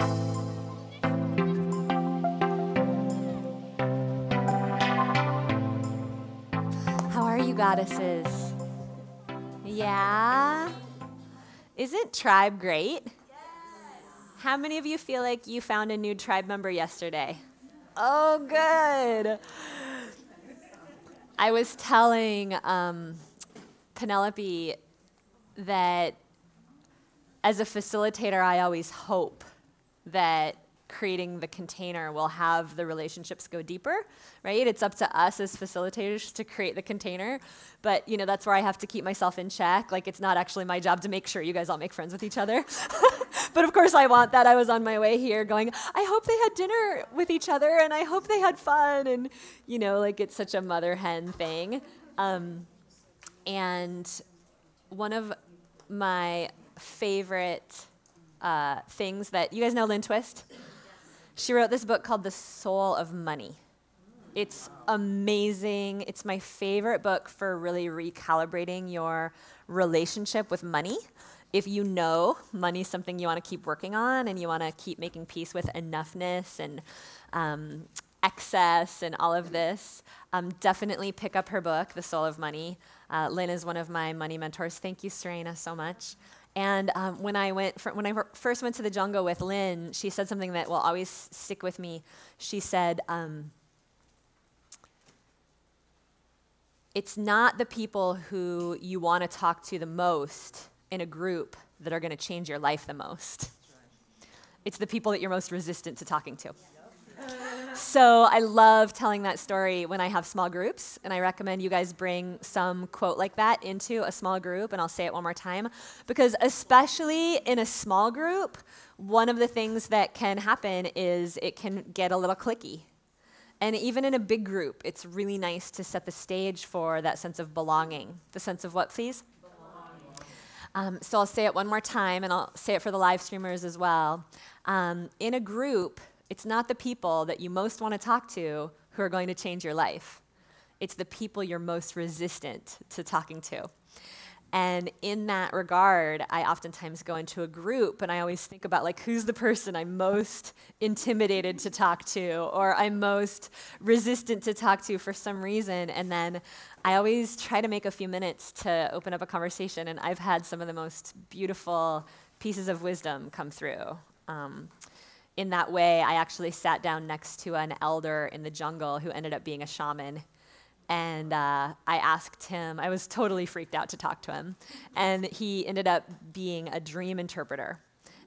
How are you, goddesses? Yeah? Isn't Tribe great? Yes. How many of you feel like you found a new Tribe member yesterday? Oh, good. I was telling Penelope that as a facilitator, I always hope that creating the container will have the relationships go deeper, right? It's up to us as facilitators to create the container, but that's where I have to keep myself in check. Like, it's not actually my job to make sure you guys all make friends with each other. But of course I want that. I was on my way here going, I hope they had dinner with each other and I hope they had fun, and it's such a mother hen thing. And one of my favorite things that, you guys know Lynn Twist? She wrote this book called The Soul of Money. It's amazing. It's my favorite book for really recalibrating your relationship with money. If you know money's something you want to keep working on and you want to keep making peace with enoughness and excess and all of this, definitely pick up her book, The Soul of Money. Lynn is one of my money mentors. Thank you, Serena, so much. And when I first went to the jungle with Lynn, she said something that will always stick with me. She said, it's not the people who you want to talk to the most in a group that are going to change your life the most. It's the people that you're most resistant to talking to. So I love telling that story when I have small groups, and I recommend you guys bring some quote like that into a small group, and I'll say it one more time, because especially in a small group, one of the things that can happen is it can get a little cliquey. And even in a big group, it's really nice to set the stage for that sense of belonging. The sense of what, please? So I'll say it one more time, and I'll say it for the live streamers as well. In a group, it's not the people that you most want to talk to who are going to change your life. It's the people you're most resistant to talking to. And in that regard, I oftentimes go into a group and I always think about who's the person I'm most intimidated to talk to or I'm most resistant to talk to for some reason. And then I always try to make a few minutes to open up a conversation, and I've had some of the most beautiful pieces of wisdom come through. In that way, I actually sat down next to an elder in the jungle who ended up being a shaman. And I asked him, I was totally freaked out to talk to him. And he ended up being a dream interpreter.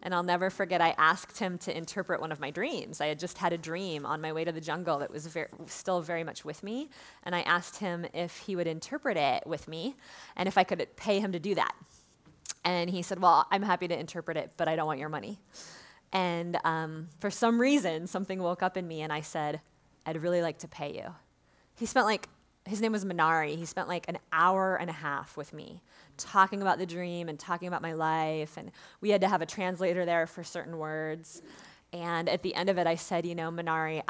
And I'll never forget, I asked him to interpret one of my dreams. I had just had a dream on my way to the jungle that was still very much with me. And I asked him if he would interpret it with me and if I could pay him to do that. And he said, well, I'm happy to interpret it, but I don't want your money. And for some reason, something woke up in me, and I said, I'd really like to pay you. He spent his name was Minari. He spent an hour and a half with me talking about the dream and talking about my life, and we had to have a translator there for certain words. And at the end of it, I said, Minari,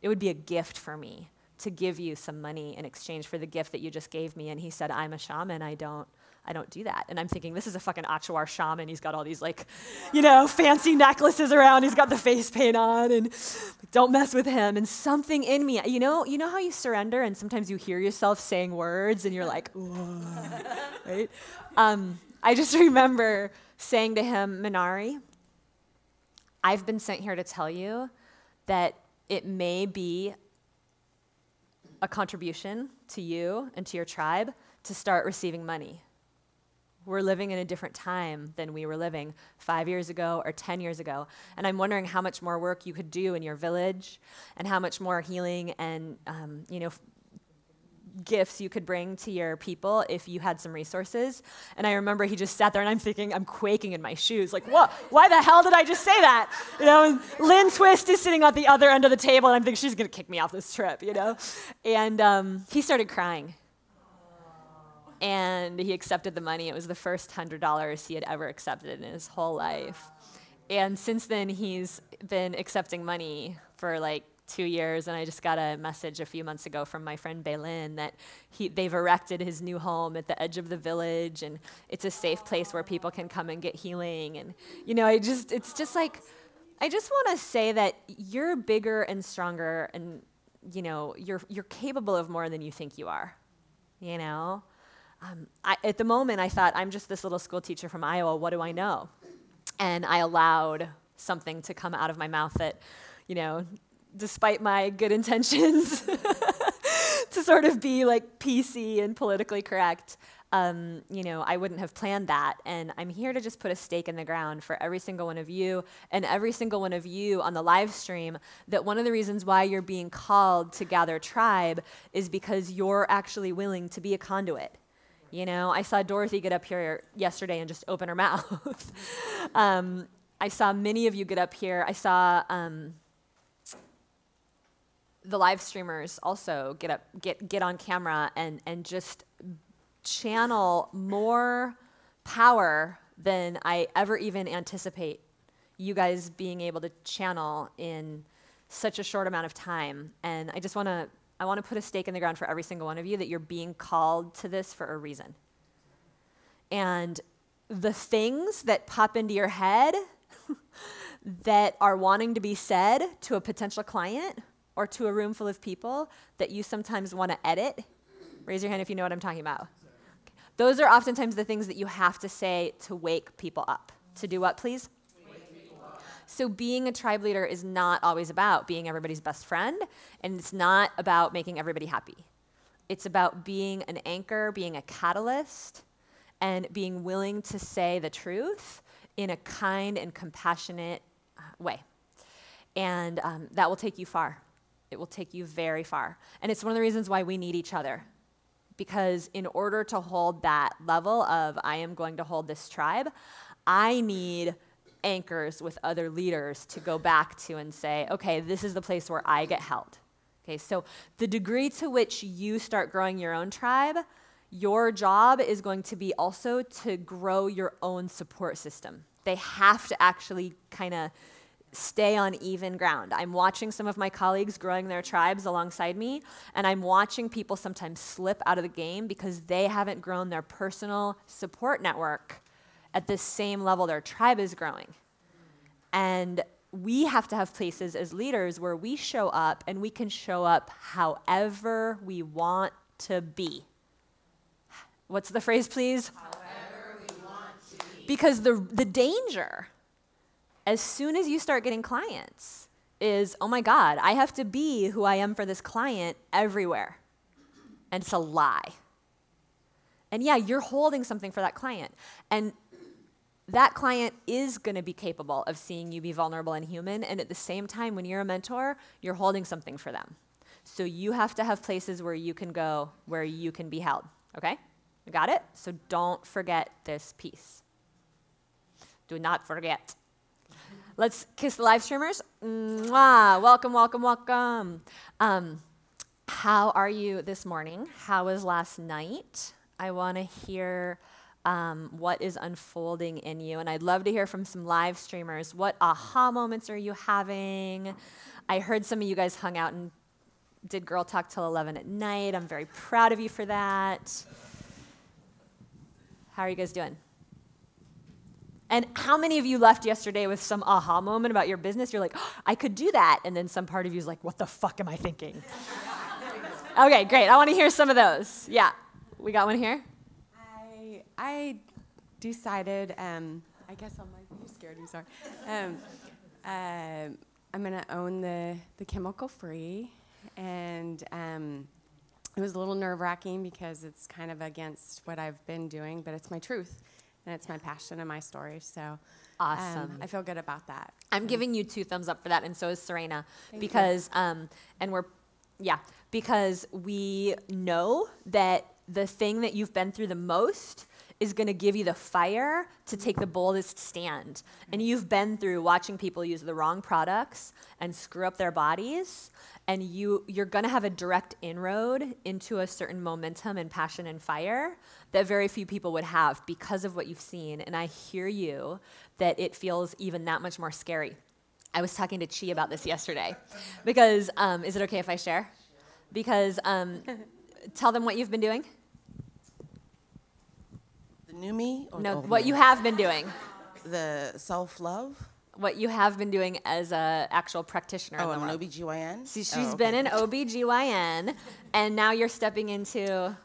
it would be a gift for me to give you some money in exchange for the gift that you just gave me. And he said, I'm a shaman, I don't do that. And I'm thinking, this is a fucking Achuar shaman. He's got all these fancy necklaces around. He's got the face paint on, and don't mess with him. And something in me, you know how you surrender and sometimes you hear yourself saying words and you're like, right? I just remember saying to him, Minari, I've been sent here to tell you that it may be a contribution to you and to your tribe to start receiving money. We're living in a different time than we were living 5 years ago or 10 years ago. And I'm wondering how much more work you could do in your village and how much more healing and gifts you could bring to your people if you had some resources. And I remember he just sat there, and I'm thinking, I'm quaking in my shoes. What? Why the hell did I just say that? And Lynn Twist is sitting at the other end of the table, and I'm thinking she's going to kick me off this trip, And he started crying. And he accepted the money. It was the first $100 he had ever accepted in his whole life. And since then, he's been accepting money for 2 years, and I just got a message a few months ago from my friend Baylin that they've erected his new home at the edge of the village, and it's a safe place where people can come and get healing. And it's just I just want to say that you're bigger and stronger, and you're capable of more than you think you are. At the moment, I thought, I'm just this little school teacher from Iowa. What do I know? And I allowed something to come out of my mouth that, despite my good intentions, to sort of be like PC and politically correct, I wouldn't have planned that. And I'm here to just put a stake in the ground for every single one of you and every single one of you on the live stream, that one of the reasons why you're being called to gather tribe is because you're actually willing to be a conduit. I saw Dorothy get up here yesterday and just open her mouth. I saw many of you get up here. I saw the live streamers also get on camera and just channel more power than I ever even anticipate you guys being able to channel in such a short amount of time. And I want to put a stake in the ground for every single one of you that you're being called to this for a reason. And the things that pop into your head that are wanting to be said to a potential client or to a room full of people that you sometimes want to edit, raise your hand if you know what I'm talking about. Those are oftentimes the things that you have to say to wake people up. To do what, please? Wake people up. So being a tribe leader is not always about being everybody's best friend, and it's not about making everybody happy. It's about being an anchor, being a catalyst, and being willing to say the truth in a kind and compassionate way. And that will take you far. It will take you very far. And it's one of the reasons why we need each other. Because in order to hold that level of, I am going to hold this tribe, I need anchors with other leaders to go back to and say, okay, this is the place where I get held. Okay, so the degree to which you start growing your own tribe, your job is going to be also to grow your own support system. They have to actually kind of stay on even ground. I'm watching some of my colleagues growing their tribes alongside me, and I'm watching people sometimes slip out of the game because they haven't grown their personal support network at the same level their tribe is growing. And we have to have places as leaders where we show up, and we can show up however we want to be. What's the phrase, please? However we want to be. Because the danger, as soon as you start getting clients, is, oh my God, I have to be who I am for this client everywhere. And it's a lie. And yeah, you're holding something for that client. And that client is going to be capable of seeing you be vulnerable and human. And at the same time, when you're a mentor, you're holding something for them. So you have to have places where you can go, where you can be held. Okay? You got it? So don't forget this piece. Do not forget. Let's kiss the live streamers. Mwah. Welcome, welcome, welcome. How are you this morning? How was last night? I want to hear what is unfolding in you. And I'd love to hear from some live streamers. What aha moments are you having? I heard some of you guys hung out and did Girl Talk till 11 at night. I'm very proud of you for that. How are you guys doing? And how many of you left yesterday with some aha moment about your business? You're like, oh, I could do that. And then some part of you is like, what the fuck am I thinking? Okay, great. I want to hear some of those. Yeah. We got one here? I decided, I guess I'm like, you scared me, sorry. I'm going to own the chemical free. And it was a little nerve-wracking because it's kind of against what I've been doing, but it's my truth. And it's my passion and my story, so awesome. I feel good about that. I'm giving you 2 thumbs up for that, and so is Serena, because because we know that the thing that you've been through the most is going to give you the fire to take the boldest stand. And you've been through watching people use the wrong products and screw up their bodies, and you're going to have a direct inroad into a certain momentum and passion and fire that very few people would have because of what you've seen. And I hear you that it feels even that much more scary. I was talking to Chi about this yesterday because, is it okay if I share? Because tell them what you've been doing. The new me? No, what you have been doing. The self-love. what you have been doing as an actual practitioner in the I'm world. an OBGYN? So she's been an OBGYN, and now you're stepping into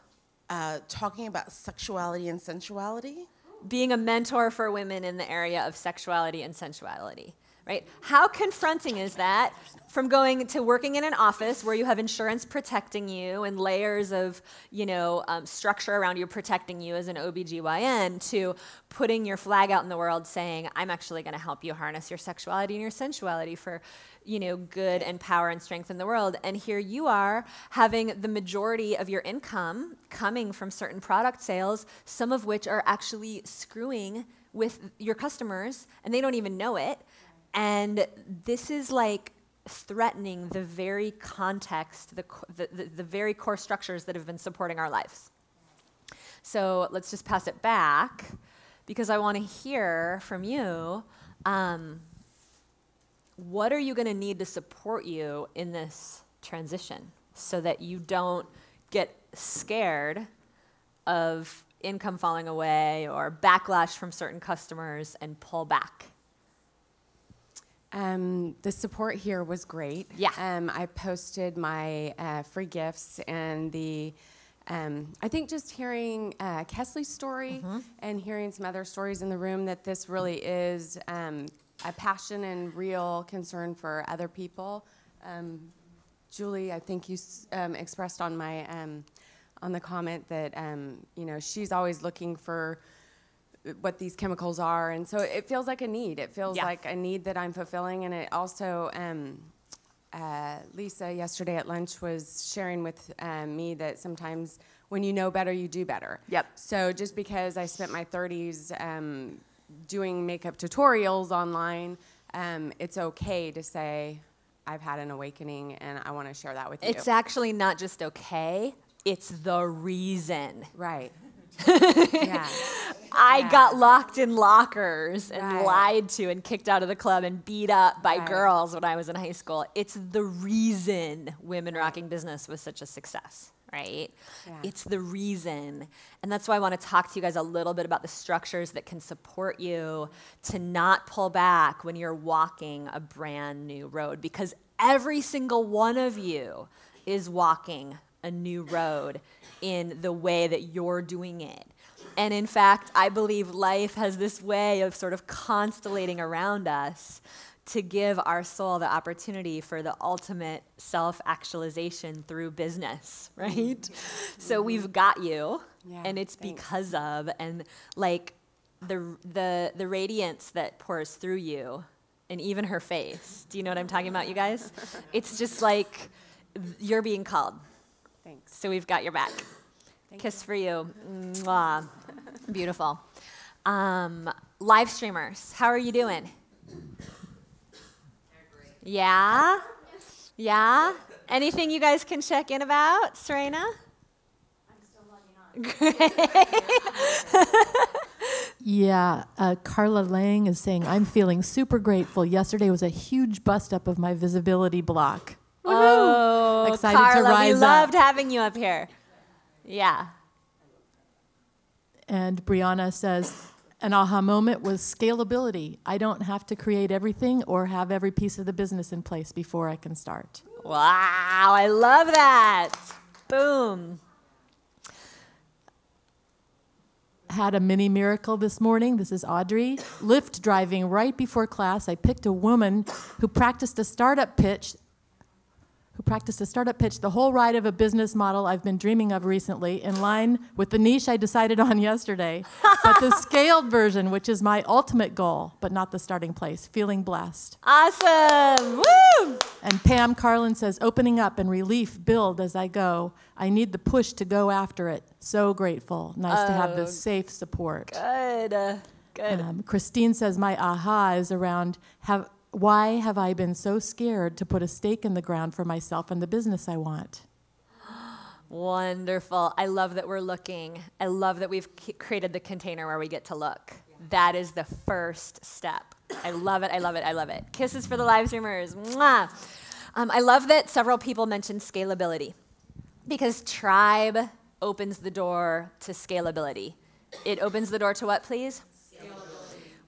Talking about sexuality and sensuality. being a mentor for women in the area of sexuality and sensuality, right? How confronting is that from going to working in an office where you have insurance protecting you and layers of, structure around you protecting you as an OBGYN to putting your flag out in the world saying, I'm actually going to help you harness your sexuality and your sensuality for, good and power and strength in the world. And here you are having the majority of your income coming from certain product sales, some of which are actually screwing with your customers and they don't even know it. And this is like threatening the very context, the very core structures that have been supporting our lives. So let's just pass it back because I want to hear from you. What are you going to need to support you in this transition so that you don't get scared of income falling away or backlash from certain customers and pull back? The support here was great. Yeah. I posted my free gifts and I think just hearing Kesley's story and hearing some other stories in the room that this really is a passion and real concern for other people. Julie, I think you expressed on my on the comment that she's always looking for what these chemicals are, and so it feels like a need. It feels like a need that I'm fulfilling, and it also, Lisa yesterday at lunch was sharing with me that sometimes when you know better, you do better. Yep. So just because I spent my 30s doing makeup tutorials online, it's okay to say, I've had an awakening, and I want to share that with you. It's actually not just okay, it's the reason. Right. Yeah. I got locked in lockers and Right. lied to and kicked out of the club and beat up by Right. girls when I was in high school. It's the reason Women Rocking Business was such a success, right? Yeah. It's the reason. And that's why I want to talk to you guys a little bit about the structures that can support you to not pull back when you're walking a brand new road, because every single one of you is walking a new road in the way that you're doing it. And in fact, I believe life has this way of sort of constellating around us to give our soul the opportunity for the ultimate self-actualization through business, right? So we've got you, Yeah, and it's thanks. because of, and like the radiance that pours through you, and even her face. Do you know what I'm talking about, you guys? It's just like you're being called. Thanks. So we've got your back. Kiss for you. Mwah. Beautiful. Live streamers, how are you doing? Yeah? Yeah? Anything you guys can check in about, Serena? I'm still logging on. Yeah, Carla Lang is saying, I'm feeling super grateful. Yesterday was a huge bust up of my visibility block. Oh, Excited Carla, to rise we loved up. having you up here. Yeah. And Brianna says, an aha moment was scalability. I don't have to create everything or have every piece of the business in place before I can start. Wow, I love that. Boom. Had a mini miracle this morning. This is Audrey. Lyft driving right before class. I picked a woman who practiced a startup pitch the whole ride of a business model I've been dreaming of recently, in line with the niche I decided on yesterday, but the scaled version, which is my ultimate goal, but not the starting place. Feeling blessed. Awesome. Woo! And Pam Carlin says, opening up and relief build as I go. I need the push to go after it. So grateful. Nice to have the safe support. Good. Good. Christine says, my aha is around why have I been so scared to put a stake in the ground for myself and the business I want? Wonderful. I love that we're looking. I love that we've created the container where we get to look. That is the first step. I love it. I love it. I love it. Kisses for the live streamers. Mwah. I love that several people mentioned scalability, because tribe opens the door to scalability. It opens the door to what, please?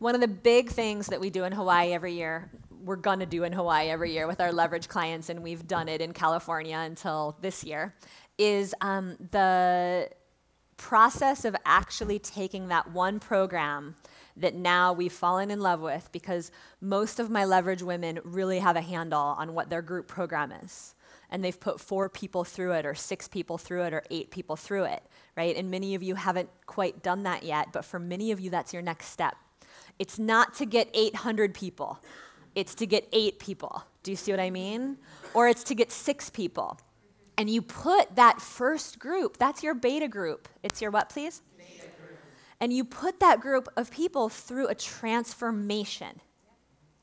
One of the big things that we do in Hawaii every year, we're going to do in Hawaii every year with our leverage clients, and we've done it in California until this year, is the process of actually taking that one program that now we've fallen in love with, because most of my leverage women really have a handle on what their group program is. And they've put 4 people through it, or 6 people through it, or 8 people through it, right? And many of you haven't quite done that yet, but for many of you, that's your next step. It's not to get 800 people. It's to get 8 people. Do you see what I mean? Or it's to get 6 people. And you put that first group, that's your beta group. It's your what, please? Beta group. And you put that group of people through a transformation,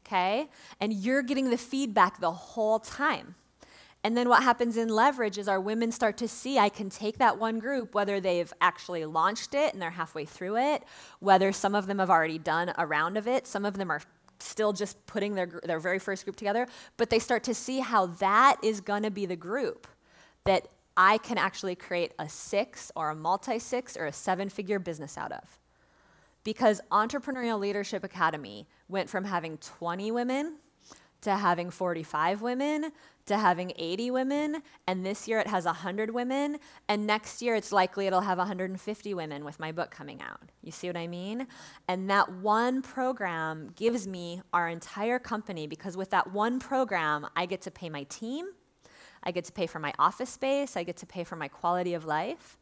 okay? And you're getting the feedback the whole time. And then what happens in leverage is our women start to see, I can take that one group, whether they've actually launched it and they're halfway through it, whether some of them have already done a round of it, some of them are still just putting their very first group together, but they start to see how that is going to be the group that I can actually create a 6 or a multi-6 or a 7-figure business out of. Because Entrepreneurial Leadership Academy went from having 20 women to having 45 women, to having 80 women, and this year it has 100 women, and next year it's likely it'll have 150 women with my book coming out. You see what I mean? And that one program gives me our entire company, because with that one program, I get to pay my team, I get to pay for my office space, I get to pay for my quality of life,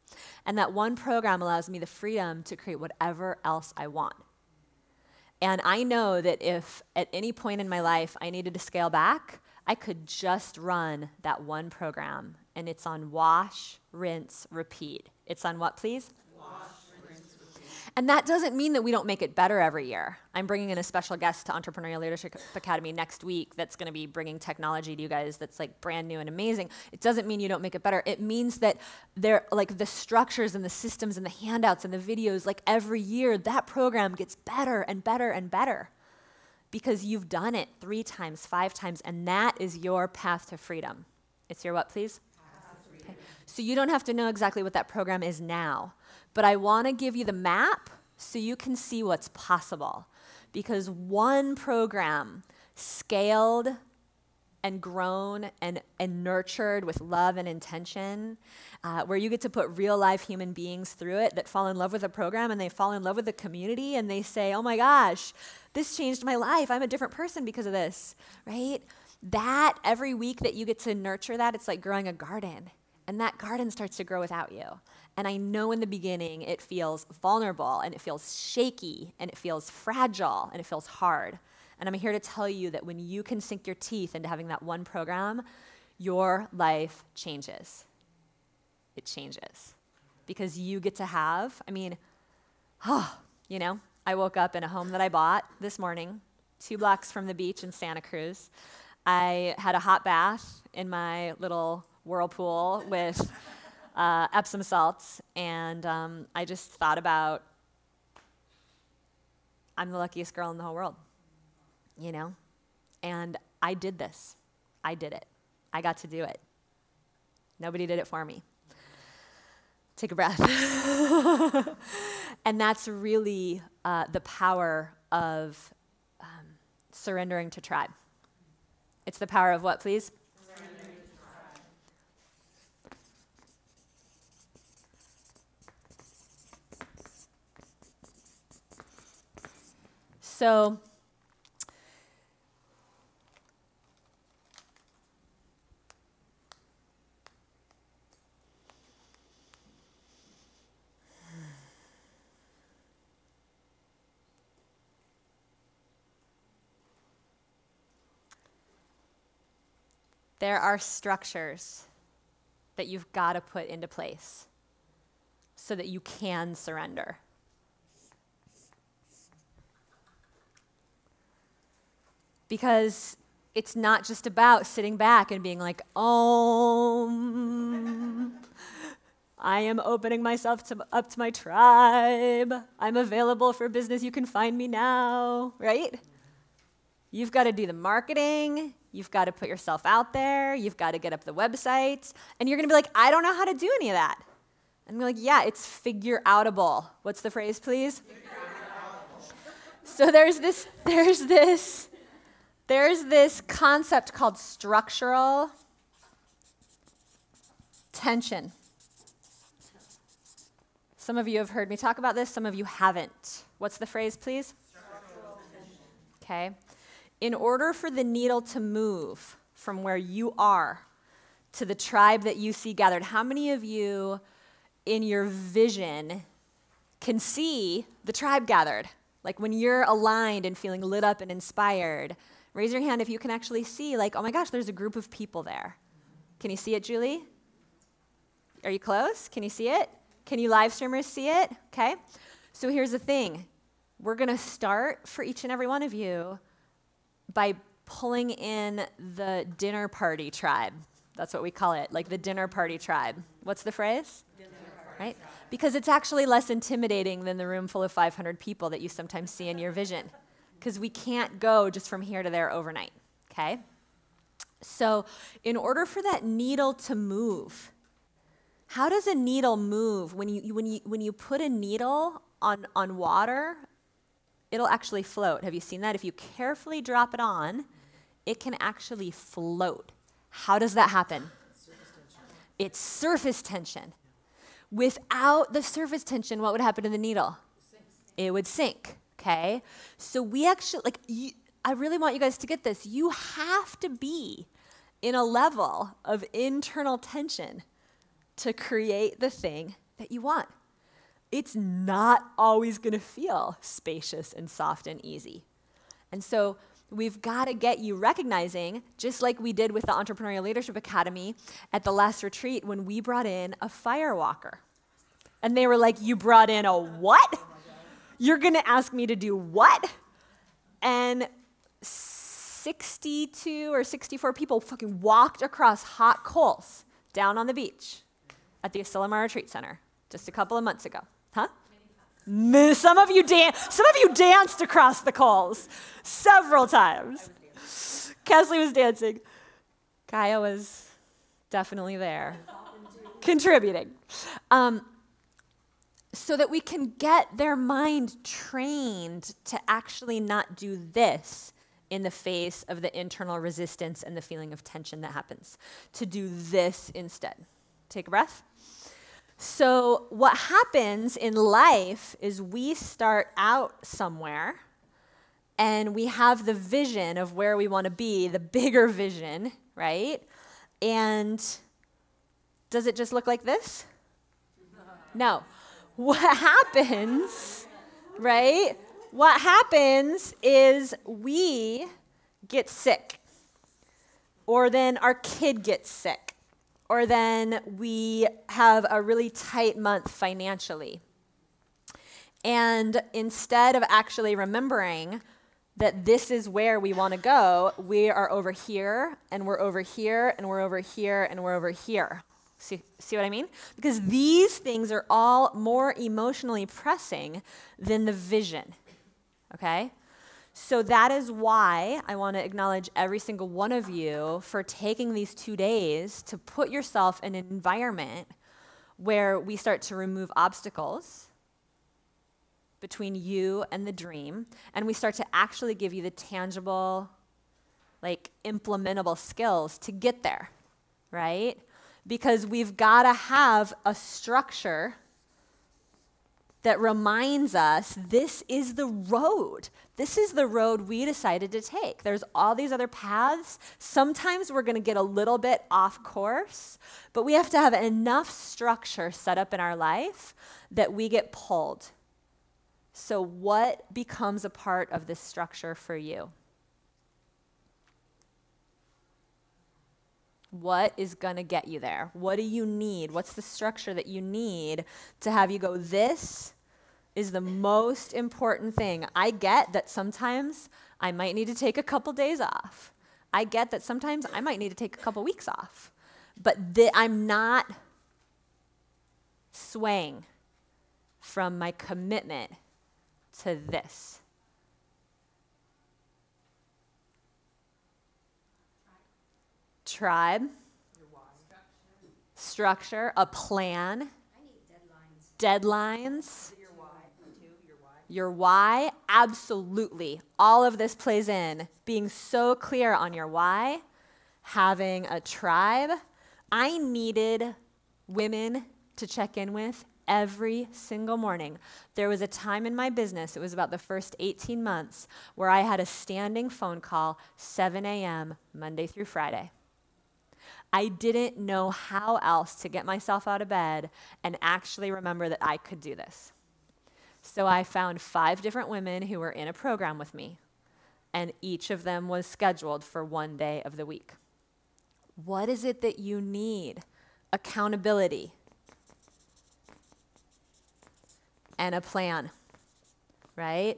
and that one program allows me the freedom to create whatever else I want. And I know that if at any point in my life I needed to scale back, I could just run that one program, and it's on wash, rinse, repeat. It's on what, please? Wash, rinse, repeat. And that doesn't mean that we don't make it better every year. I'm bringing in a special guest to Entrepreneurial Leadership Academy next week that's going to be bringing technology to you guys that's like brand new and amazing. It doesn't mean you don't make it better. It means that they're like the structures and the systems and the handouts and the videos, like every year that program gets better and better and better. Because you've done it 3 times, 5 times, and that is your path to freedom. It's your what, please? Okay. So you don't have to know exactly what that program is now, but I want to give you the map so you can see what's possible. Because one program scaled and grown and nurtured with love and intention, where you get to put real life human beings through it that fall in love with the program, and they fall in love with the community, and they say, oh my gosh, this changed my life. I'm a different person because of this, right? That every week that you get to nurture that, it's like growing a garden, and that garden starts to grow without you. And I know in the beginning it feels vulnerable, and it feels shaky, and it feels fragile, and it feels hard. And I'm here to tell you that when you can sink your teeth into having that one program, your life changes. It changes. Because you get to have, I woke up in a home that I bought this morning, 2 blocks from the beach in Santa Cruz. I had a hot bath in my little whirlpool with Epsom salts, and I just thought about, I'm the luckiest girl in the whole world. You know? And I did this. I did it. I got to do it. Nobody did it for me. Take a breath. And that's really the power of surrendering to tribe. It's the power of what, please? Surrendering to tribe. So, there are structures that you've got to put into place so that you can surrender. Because it's not just about sitting back and being like, I am opening myself up to my tribe. I'm available for business. You can find me now, right? You've got to do the marketing. You've got to put yourself out there. You've got to get up the websites. And you're going to be like, I don't know how to do any of that. And I'm like, yeah, it's figure outable. What's the phrase, please? So there's this concept called structural tension. Some of you have heard me talk about this, some of you haven't. What's the phrase, please? Okay. In order for the needle to move from where you are to the tribe that you see gathered, how many of you in your vision can see the tribe gathered? Like when you're aligned and feeling lit up and inspired, raise your hand if you can actually see, like, oh my gosh, there's a group of people there. Can you see it, Julie? Are you close? Can you see it? Can you live streamers see it? Okay. So here's the thing. We're going to start for each and every one of you by pulling in the dinner party tribe. That's what we call it, like the dinner party tribe. What's the phrase? Dinner party. Right? Because it's actually less intimidating than the room full of 500 people that you sometimes see in your vision. Because we can't go just from here to there overnight, okay? So in order for that needle to move, how does a needle move? When you put a needle on water, it'll actually float. Have you seen that? If you carefully drop it on, it can actually float. How does that happen? It's surface tension. Without the surface tension, what would happen to the needle? It would sink, okay? So we actually, I really want you guys to get this. You have to be in a level of internal tension to create the thing that you want. It's not always going to feel spacious and soft and easy. And so we've got to get you recognizing, just like we did with the Entrepreneurial Leadership Academy at the last retreat when we brought in a firewalker. And they were like, you brought in a what? You're going to ask me to do what? And 62 or 64 people fucking walked across hot coals down on the beach at the Asilomar Retreat Center just a couple of months ago. Huh? Some of you danced across the coals several times. Kesley was dancing. Kaya was definitely there, contributing. So that we can get their mind trained to actually not do this in the face of the internal resistance and the feeling of tension that happens, to do this instead. Take a breath. So what happens in life is we start out somewhere and we have the vision of where we want to be, the bigger vision, right? And does it just look like this? No. What happens, right? What happens is we get sick, or then our kid gets sick, or then we have a really tight month financially. And instead of actually remembering that this is where we want to go, we are over here, and we're over here, and we're over here, and we're over here. See what I mean? Because these things are all more emotionally pressing than the vision, okay? So that is why I want to acknowledge every single one of you for taking these 2 days to put yourself in an environment where we start to remove obstacles between you and the dream, and we start to actually give you the tangible, implementable skills to get there, right? Because we've got to have a structure that reminds us this is the road. This is the road we decided to take. There's all these other paths. Sometimes we're going to get a little bit off course, but we have to have enough structure set up in our life that we get pulled. So what becomes a part of this structure for you? What is going to get you there? What do you need? What's the structure that you need to have you go, this is the most important thing? I get that sometimes I might need to take a couple days off. I get that sometimes I might need to take a couple weeks off. But I'm not swaying from my commitment to this. Tribe, structure, a plan, deadlines. Your why, absolutely. All of this plays in. Being so clear on your why, having a tribe. I needed women to check in with every single morning. There was a time in my business, it was about the first 18 months, where I had a standing phone call, 7 a.m., Monday through Friday. I didn't know how else to get myself out of bed and actually remember that I could do this. So I found 5 different women who were in a program with me, and each of them was scheduled for one day of the week. What is it that you need? Accountability and a plan, right?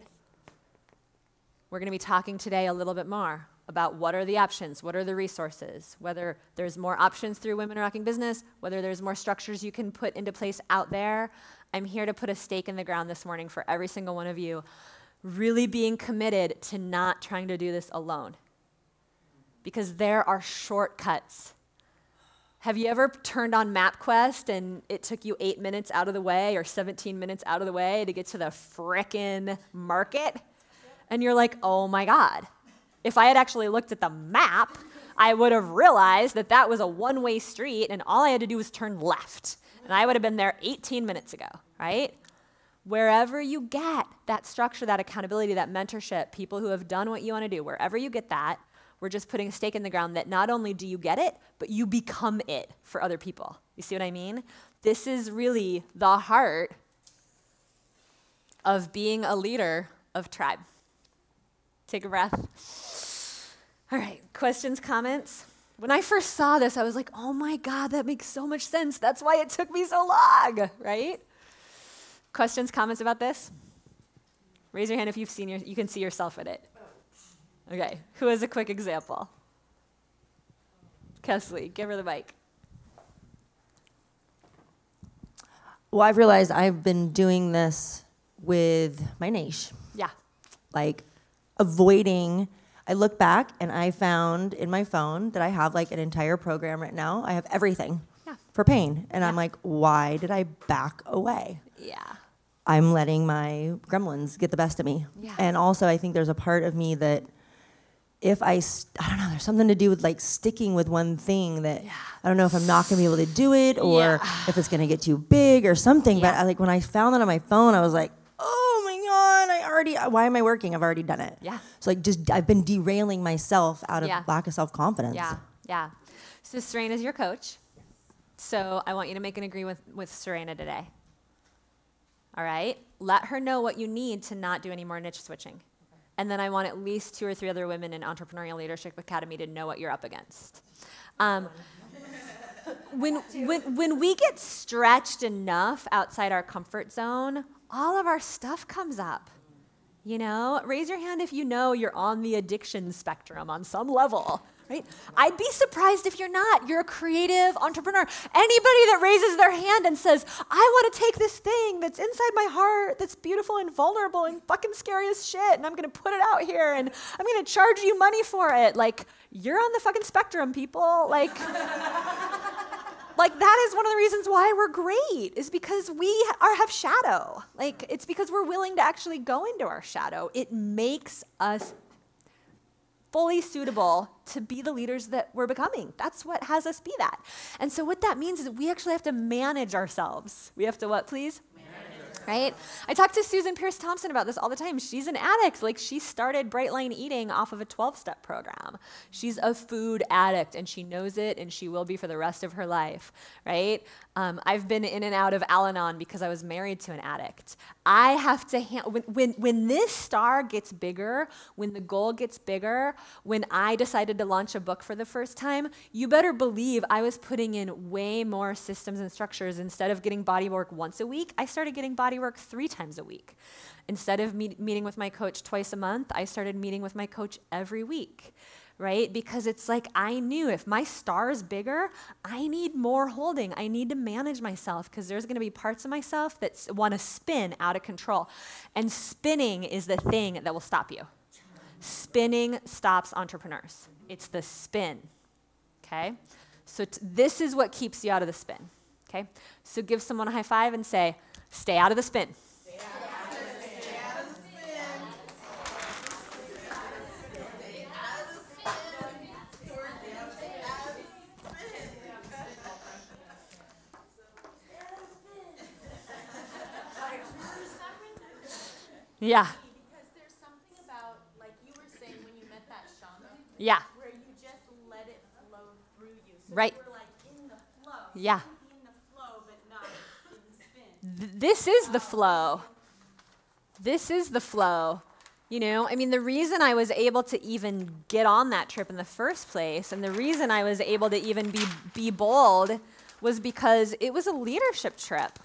We're going to be talking today a little bit more about what are the options, what are the resources, whether there's more options through Women Are Rocking Business, whether there's more structures you can put into place out there. I'm here to put a stake in the ground this morning for every single one of you, really being committed to not trying to do this alone, because there are shortcuts. Have you ever turned on MapQuest and it took you 8 minutes out of the way or 17 minutes out of the way to get to the frickin' market? And you're like, oh my God. If I had actually looked at the map, I would have realized that that was a one-way street and all I had to do was turn left. And I would have been there 18 minutes ago, right? Wherever you get that structure, that accountability, that mentorship, people who have done what you want to do, wherever you get that, we're just putting a stake in the ground that not only do you get it, but you become it for other people. You see what I mean? This is really the heart of being a leader of tribe. Take a breath. All right, questions, comments? When I first saw this, I was like, oh my God, that makes so much sense. That's why it took me so long, right? Questions, comments about this? Raise your hand if you've seen you can see yourself in it. Okay, who has a quick example? Kesley, give her the mic. Well, I've realized I've been doing this with my niche. Yeah. Like avoiding, I look back and I found in my phone that I have like an entire program right now. I have everything for pain. And I'm like, why did I back away? Yeah. I'm letting my gremlins get the best of me. Yeah. And also I think there's a part of me that if I don't know, there's something to do with like sticking with one thing that I don't know if I'm not going to be able to do it or if it's going to get too big or something. But I, like when I found that on my phone, I was like, oh my God, why am I working? I've already done it. Yeah. So like I've been derailing myself out of lack of self-confidence. Yeah, yeah. So Serena is your coach. So I want you to make an agreement with Serena today. All right? Let her know what you need to not do any more niche switching. And then I want at least 2 or 3 other women in Entrepreneurial Leadership Academy to know what you're up against. When we get stretched enough outside our comfort zone, all of our stuff comes up. You know, raise your hand if you know you're on the addiction spectrum on some level, right? I'd be surprised if you're not. You're a creative entrepreneur. Anybody that raises their hand and says, I want to take this thing that's inside my heart, that's beautiful and vulnerable and fucking scary as shit, and I'm going to put it out here, and I'm going to charge you money for it. Like, you're on the fucking spectrum, people. Like, that is one of the reasons why we're great, is because we have shadow. Like, it's because we're willing to actually go into our shadow. It makes us fully suitable to be the leaders that we're becoming. That's what has us be that. And so what that means is that we actually have to manage ourselves. We have to what, please? Right? I talk to Susan Pierce Thompson about this all the time. She's an addict. Like, she started Bright Line Eating off of a 12-step program. She's a food addict, and she knows it, and she will be for the rest of her life, right? I've been in and out of Al-Anon because I was married to an addict. I have to, when this star gets bigger, when the goal gets bigger, when I decided to launch a book for the first time, you better believe I was putting in way more systems and structures. Instead of getting body work once a week, I started getting body work 3 times a week. Instead of meeting with my coach twice a month, I started meeting with my coach every week, right? Because it's like I knew if my star is bigger, I need more holding. I need to manage myself because there's going to be parts of myself that want to spin out of control. And spinning is the thing that will stop you. Spinning stops entrepreneurs. It's the spin, okay? So this is what keeps you out of the spin, okay? So give someone a high five and say, stay out of the spin. Yeah. Because there's something about, like you were saying when you met that shaman, Yeah. where you just let it flow through you. So Right. you were like in the flow. Yeah. In the flow, but not in the spin. This is the flow. This is the flow. You know, I mean, the reason I was able to even get on that trip in the first place, and the reason I was able to even be bold, was because it was a leadership trip.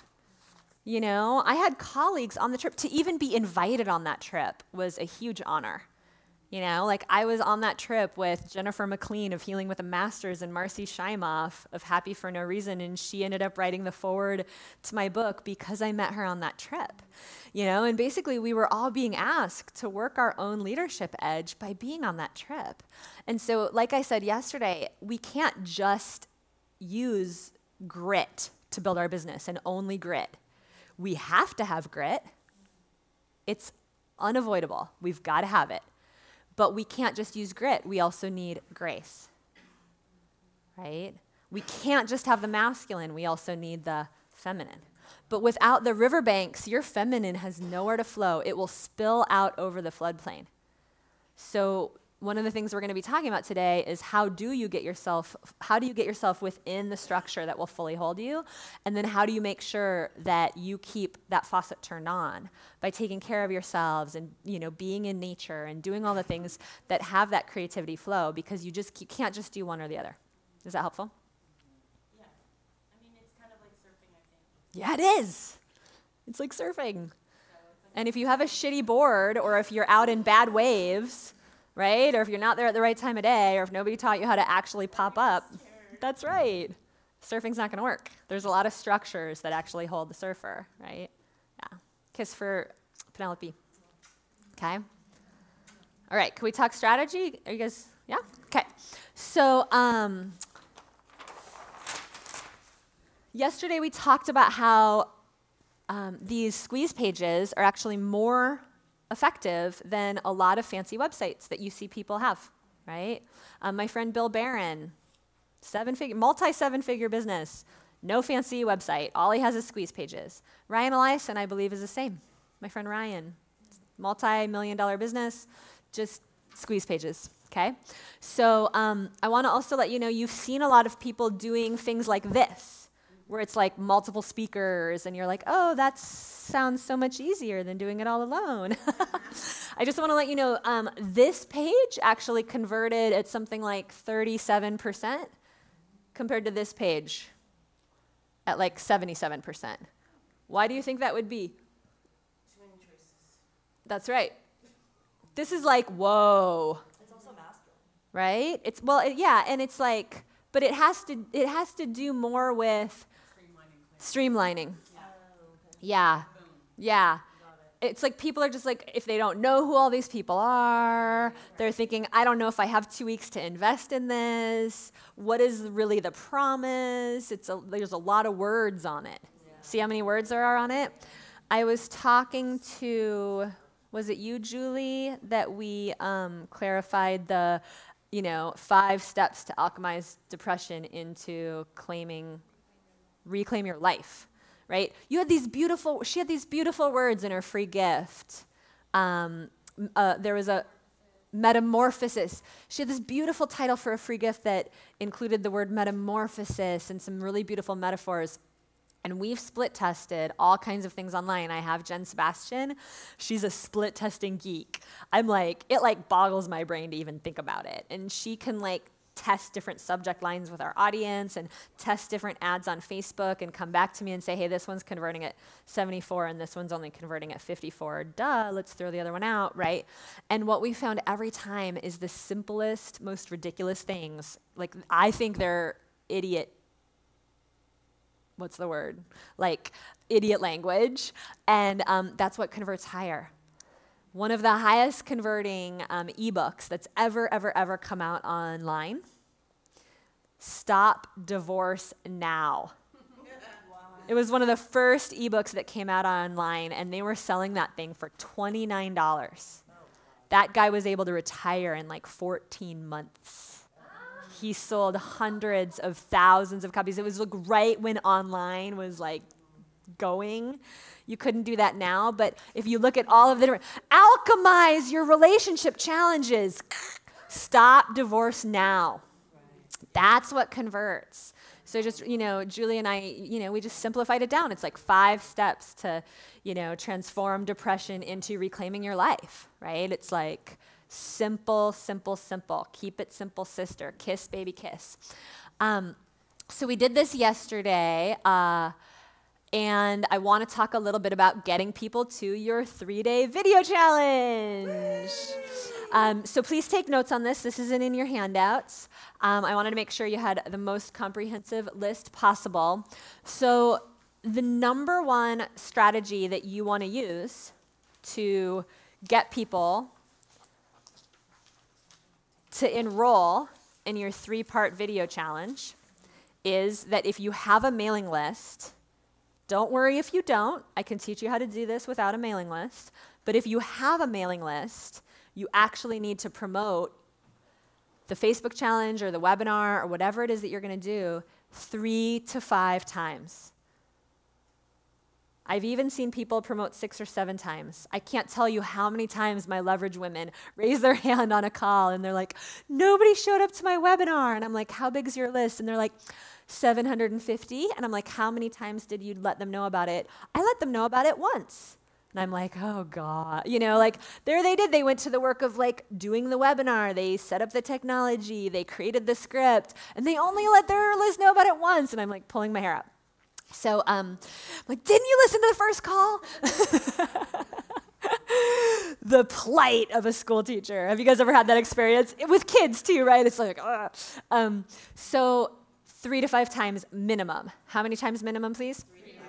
You know, I had colleagues on the trip. To even be invited on that trip was a huge honor. You know, like I was on that trip with Jennifer McLean of Healing with a Master's and Marcy Scheimoff of Happy for No Reason, and she ended up writing the foreword to my book because I met her on that trip. You know, and basically we were all being asked to work our own leadership edge by being on that trip. And so, like I said yesterday, we can't just use grit to build our business and only grit. We have to have grit. It's unavoidable. We've got to have it. But we can't just use grit. We also need grace, right? We can't just have the masculine. We also need the feminine. But without the riverbanks, your feminine has nowhere to flow. It will spill out over the floodplain. So one of the things we're going to be talking about today is how do you get yourself within the structure that will fully hold you? And then how do you make sure that you keep that faucet turned on by taking care of yourselves and, you know, being in nature and doing all the things that have that creativity flow, because you can't just do one or the other. Is that helpful? Yeah. I mean, it's kind of like surfing, I think. Yeah, it is. It's like surfing. And if you have a shitty board, or if you're out in bad waves, right? Or if you're not there at the right time of day, or if nobody taught you how to actually pop up, that's right. Surfing's not going to work. There's a lot of structures that actually hold the surfer, right? Yeah. Kiss for Penelope. Okay. All right. Can we talk strategy? Are you guys, yeah? Okay. So, yesterday we talked about how these squeeze pages are actually more effective than a lot of fancy websites that you see people have, right? My friend Bill Barron, multi-seven-figure business, no fancy website. All he has is squeeze pages. Ryan Eliason, I believe, is the same. My friend Ryan, multi-million-dollar business, just squeeze pages, okay? So I want to also let you know you've seen a lot of people doing things like this, where it's like multiple speakers, and you're like, oh, that sounds so much easier than doing it all alone. I just want to let you know, this page actually converted at something like 37% compared to this page at like 77%. Why do you think that would be? Too many choices. That's right. This is like, whoa. It's also masculine. Right? It's, well, yeah, and it's like, but it has to do more with streamlining. Yeah. Yeah. It's like people are just like, if they don't know who all these people are, they're thinking, I don't know if I have 2 weeks to invest in this. What is really the promise? There's a lot of words on it. Yeah. See how many words there are on it? I was talking to, was it you, Julie, that we clarified the, 5 steps to alchemize depression into reclaim your life, right? She had these beautiful words in her free gift. There was a metamorphosis. She had this beautiful title for a free gift that included the word metamorphosis and some really beautiful metaphors. And we've split tested all kinds of things online. I have Jen Sebastian. She's a split testing geek. It boggles my brain to even think about it. And she can test different subject lines with our audience and test different ads on Facebook and come back to me and say, hey, this one's converting at 74 and this one's only converting at 54. Duh, let's throw the other one out, right? And what we found every time is the simplest, most ridiculous things. I think they're idiot language, and that's what converts higher. One of the highest converting ebooks that's ever come out online, Stop Divorce Now. Wow. It was one of the first ebooks that came out online, and they were selling that thing for $29. Oh. That guy was able to retire in 14 months. He sold hundreds of thousands of copies. It was right when online was going. You couldn't do that now, but if you look at all of the different, alchemize your relationship challenges. Stop divorce now. That's what converts. So just, Julie and I, we just simplified it down. It's like 5 steps to, transform depression into reclaiming your life, right? It's like simple, simple, simple. Keep it simple, sister. Kiss, baby, kiss. So we did this yesterday, and I want to talk a little bit about getting people to your 3-day video challenge. So please take notes on this. This isn't in your handouts. I wanted to make sure you had the most comprehensive list possible. So the number one strategy that you want to use to get people to enroll in your 3-part video challenge is that if you have a mailing list, don't worry if you don't. I can teach you how to do this without a mailing list. But if you have a mailing list, you actually need to promote the Facebook challenge or the webinar or whatever it is that you're going to do 3 to 5 times. I've even seen people promote 6 or 7 times. I can't tell you how many times my leverage women raise their hand on a call and they're like, nobody showed up to my webinar. And I'm like, how big is your list? And they're like, 750. And I'm like, how many times did you let them know about it? I let them know about it once. And I'm like, oh God, there they did. They went to the work of doing the webinar. They set up the technology. They created the script. And they only let their list know about it once. And I'm like pulling my hair out. So I'm like, didn't you listen to the first call? The plight of a school teacher. Have you guys ever had that experience? With kids too, right? It's like, so 3 to 5 times minimum. How many times minimum, please? 3 to 5 times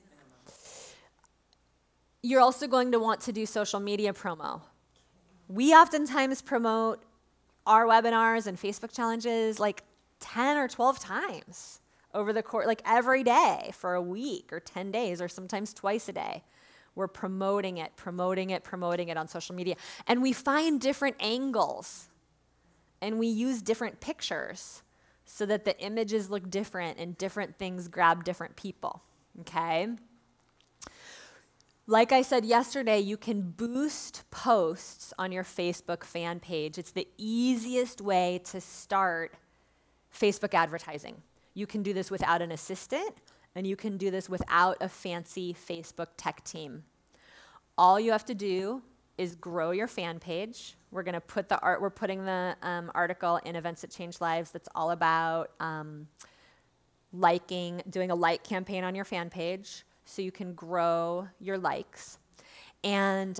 minimum. You're also going to want to do social media promo. We oftentimes promote our webinars and Facebook challenges 10 or 12 times over the course, every day for a week or 10 days or sometimes twice a day. We're promoting it on social media. And we find different angles and we use different pictures so that the images look different and different things grab different people, okay? Like I said yesterday, you can boost posts on your Facebook fan page. It's the easiest way to start Facebook advertising. You can do this without an assistant, and you can do this without a fancy Facebook tech team. All you have to do is grow your fan page. We're going to put we're putting the article in Events That Change Lives that's all about doing a like campaign on your fan page so you can grow your likes. And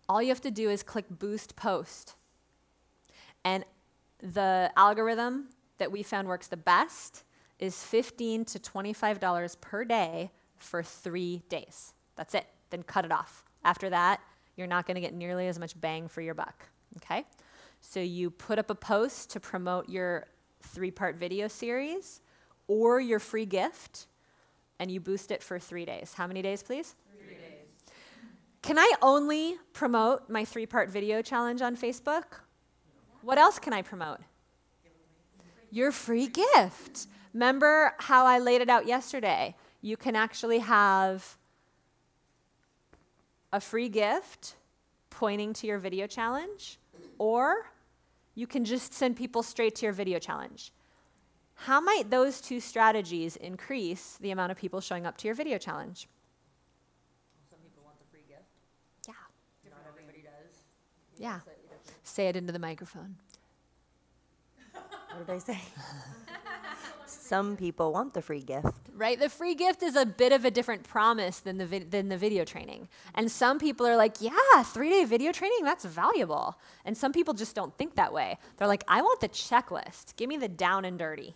all you have to do is click Boost Post. And the algorithm that we found works the best is $15 to $25 per day for 3 days. That's it. Then cut it off. After that, you're not going to get nearly as much bang for your buck, okay? So you put up a post to promote your 3-part video series or your free gift, and you boost it for 3 days. How many days, please? 3 days. Can I only promote my 3-part video challenge on Facebook? What else can I promote? Your free gift. Remember how I laid it out yesterday? You can actually have a free gift pointing to your video challenge, or you can just send people straight to your video challenge. How might those 2 strategies increase the amount of people showing up to your video challenge? Some people want the free gift. Yeah. Not everybody does. Yeah. Say it into the microphone. What did I say? Some people want the free gift. Right? The free gift is a bit of a different promise than the video training. And some people are like, yeah, 3-day video training, that's valuable. And some people just don't think that way. They're like, I want the checklist. Give me the down and dirty.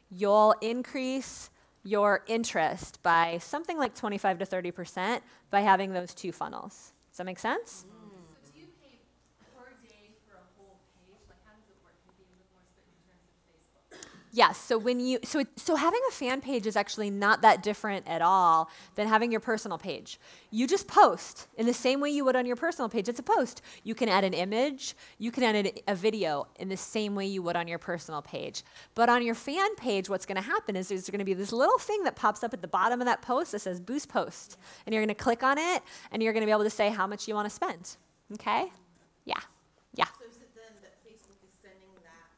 You'll increase your interest by something like 25 to 30% by having those 2 funnels. Does that make sense? So do you pay per day for a whole page? How does it work? Can you be a little more specific in terms of Facebook? Yes. So when you so having a fan page is actually not that different at all than having your personal page. You just post in the same way you would on your personal page. It's a post. You can add an image. You can add a video in the same way you would on your personal page. But on your fan page, what's going to happen is there's going to be this little thing that pops up at the bottom of that post that says Boost Post, and you're going to click on it, and you're going to be able to say how much you want to spend. Okay? Yeah. Yeah. So is it then that Facebook is sending that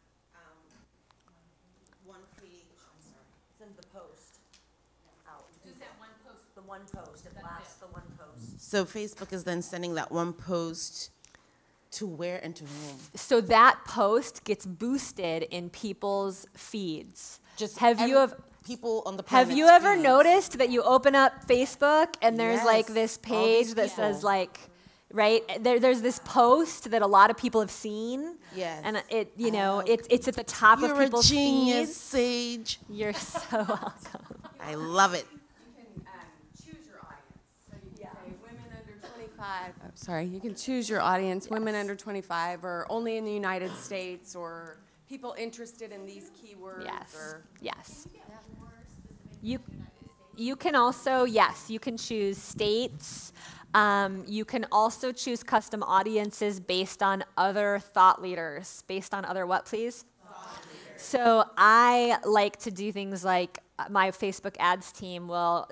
one page, I'm sorry, Send the post out. Just that one post. The one post. It blasts the one post. so Facebook is then sending that one post to where and to whom? So that post gets boosted in people's feeds. People on the Have planet's you ever feeds. noticed that you open up Facebook and there's like Yes, this all page these that people. says like, right? There's this post that a lot of people have seen. Yes. And it's at the top You're of people's a genius, feeds. Sage. You're so welcome. I love it. You can choose your audience. So you can say women under 25. Oh, sorry, you can choose your audience, women under 25, or only in the United States, or people interested in these keywords. Yes. Or Yes. You can also, yes, you can choose states. You can also choose custom audiences based on other thought leaders. Based on other what, please? So I like to do things like my Facebook ads team will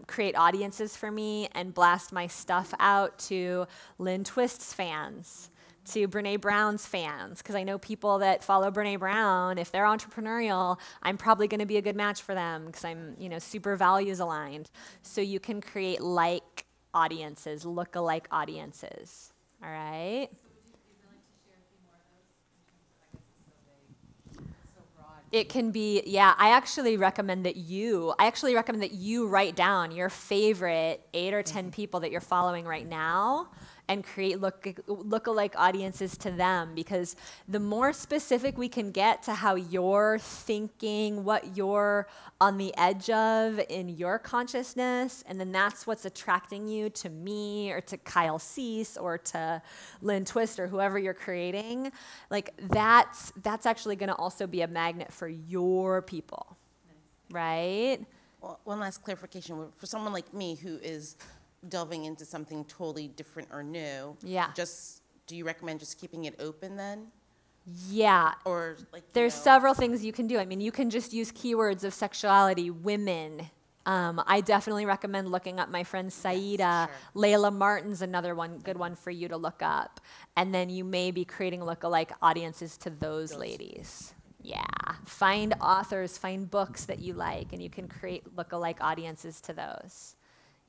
create audiences for me and blast my stuff out to Lynn Twist's fans, to Brene Brown's fans, because I know people that follow Brene Brown. If they're entrepreneurial, I'm probably going to be a good match for them because I'm, super values aligned. So you can create like audiences, look-alike audiences. All right. It can be, yeah, I actually recommend that you write down your favorite 8 or 10 people that you're following right now and create look-alike audiences to them, because the more specific we can get to how you're thinking, what you're on the edge of in your consciousness, and then that's what's attracting you to me or to Kyle Cease or to Lynn Twist or whoever you're creating, like that's actually going to also be a magnet for your people, right? Well, one last clarification. For someone like me who is delving into something totally different or new, Yeah. do you recommend just keeping it open then? Yeah. Or like There's several things you can do. I mean, you can just use keywords of sexuality, women. I definitely recommend looking up my friend Saida. sure. Layla Martin's another good one for you to look up. And then you may be creating lookalike audiences to those ladies. Yeah. Find authors, find books that you like, and you can create lookalike audiences to those.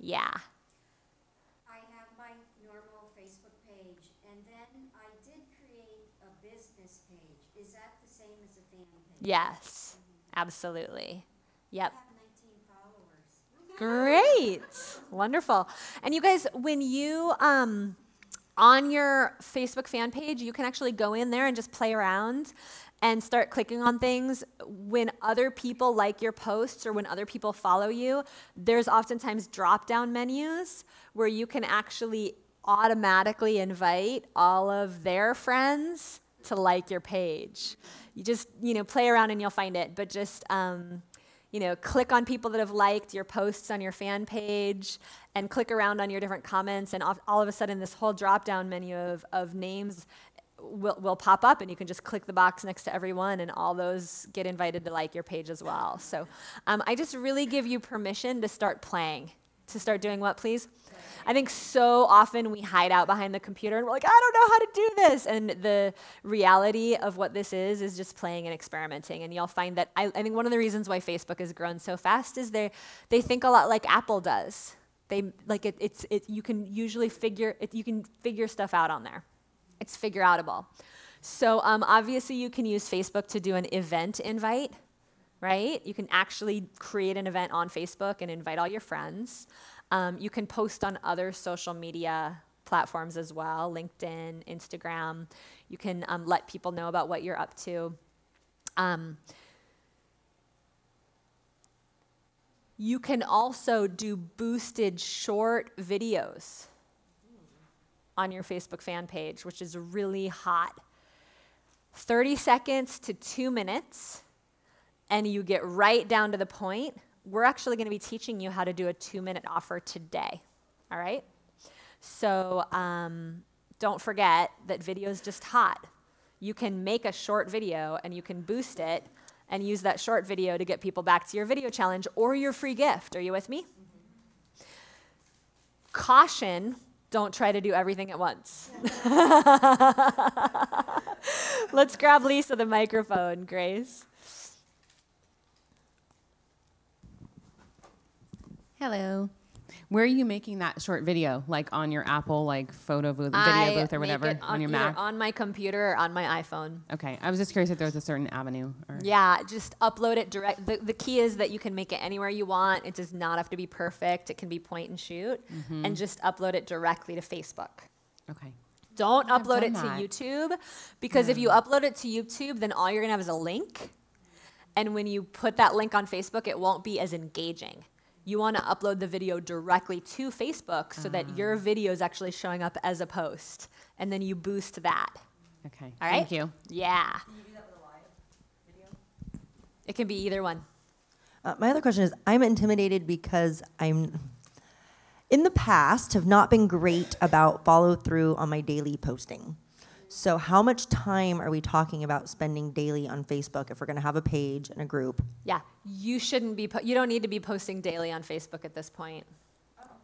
Yeah. I have my normal Facebook page, and then I did create a business page. Is that the same as a fan page? Yes. Absolutely. Yep. I have 19 followers. Great. Wonderful. And you guys, when you, on your Facebook fan page, you can actually go in there and just play around and start clicking on things. When other people like your posts or when other people follow you, there's oftentimes drop-down menus where you can actually automatically invite all of their friends to like your page. You just, play around and you'll find it, but just, click on people that have liked your posts on your fan page and click around on your different comments, and all of a sudden this whole drop-down menu of names will pop up, and you can just click the box next to everyone, and all those get invited to like your page as well. So I just really give you permission to start playing, to start doing what, please? I think so often we hide out behind the computer and we're like, I don't know how to do this. And the reality of what this is just playing and experimenting. And you'll find that I think one of the reasons why Facebook has grown so fast is they think a lot like Apple does. You can usually figure stuff out on there. It's figure outable. So obviously you can use Facebook to do an event invite, right? You can actually create an event on Facebook and invite all your friends. You can post on other social media platforms as well, LinkedIn, Instagram. You can let people know about what you're up to. You can also do boosted short videos on your Facebook fan page, which is really hot. 30 seconds to 2 minutes. and you get right down to the point, we're actually going to be teaching you how to do a 2-minute offer today. All right? So don't forget that video is just hot. You can make a short video and you can boost it and use that short video to get people back to your video challenge or your free gift. Are you with me? Mm-hmm. Caution, don't try to do everything at once. Let's grab Lisa the microphone, Grace. Hello. Where are you making that short video? Like on your Apple video booth or whatever on your Mac? On my computer or on my iPhone. Okay. I was just curious if there was a certain avenue. Yeah, just upload it direct. The key is that you can make it anywhere you want. It does not have to be perfect. It can be point and shoot. Mm-hmm. And just upload it directly to Facebook. Okay. Don't upload it to YouTube, because if you upload it to YouTube, then all you're going to have is a link. And when you put that link on Facebook, it won't be as engaging. You want to upload the video directly to Facebook so that your video is actually showing up as a post. And then you boost that. Okay. All right? Thank you. Yeah. Can you do that with a live video? It can be either one. My other question is, I'm intimidated because I'm, in the past, have not been great about follow through on my daily posting. So how much time are we talking about spending daily on Facebook if we're going to have a page and a group? Yeah, you shouldn't be, you don't need to be posting daily on Facebook at this point.